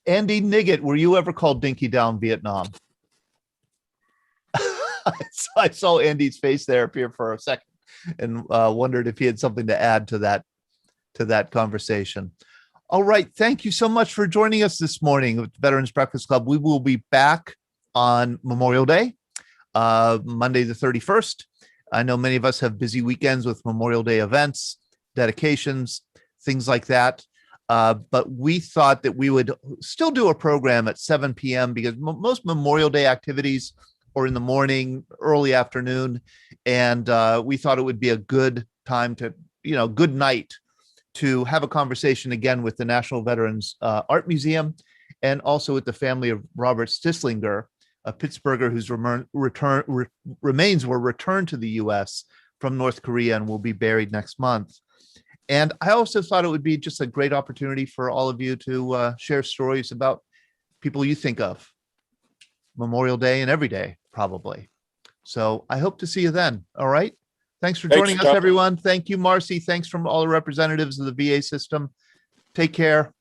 Andy Niggett, were you ever called Dinky Down Vietnam? I saw Andy's face there appear for a second and wondered if he had something to add to that conversation. All right. Thank you so much for joining us this morning with Veterans Breakfast Club. We will be back on Memorial Day, Monday the 31st. I know many of us have busy weekends with Memorial Day events, dedications, things like that. But we thought that we would still do a program at 7 p.m. because most Memorial Day activities are in the morning, early afternoon. And we thought it would be a good time to, good night to have a conversation again with the National Veterans Art Museum and also with the family of Robert Stislinger, a Pittsburgher whose remains were returned to the U.S. from North Korea and will be buried next month. And I also thought it would be just a great opportunity for all of you to share stories about people you think of Memorial Day and every day, probably. So I hope to see you then. All right. Thanks for joining us, everyone. Thank you, Marcy. Thanks from all the representatives of the VA system. Take care.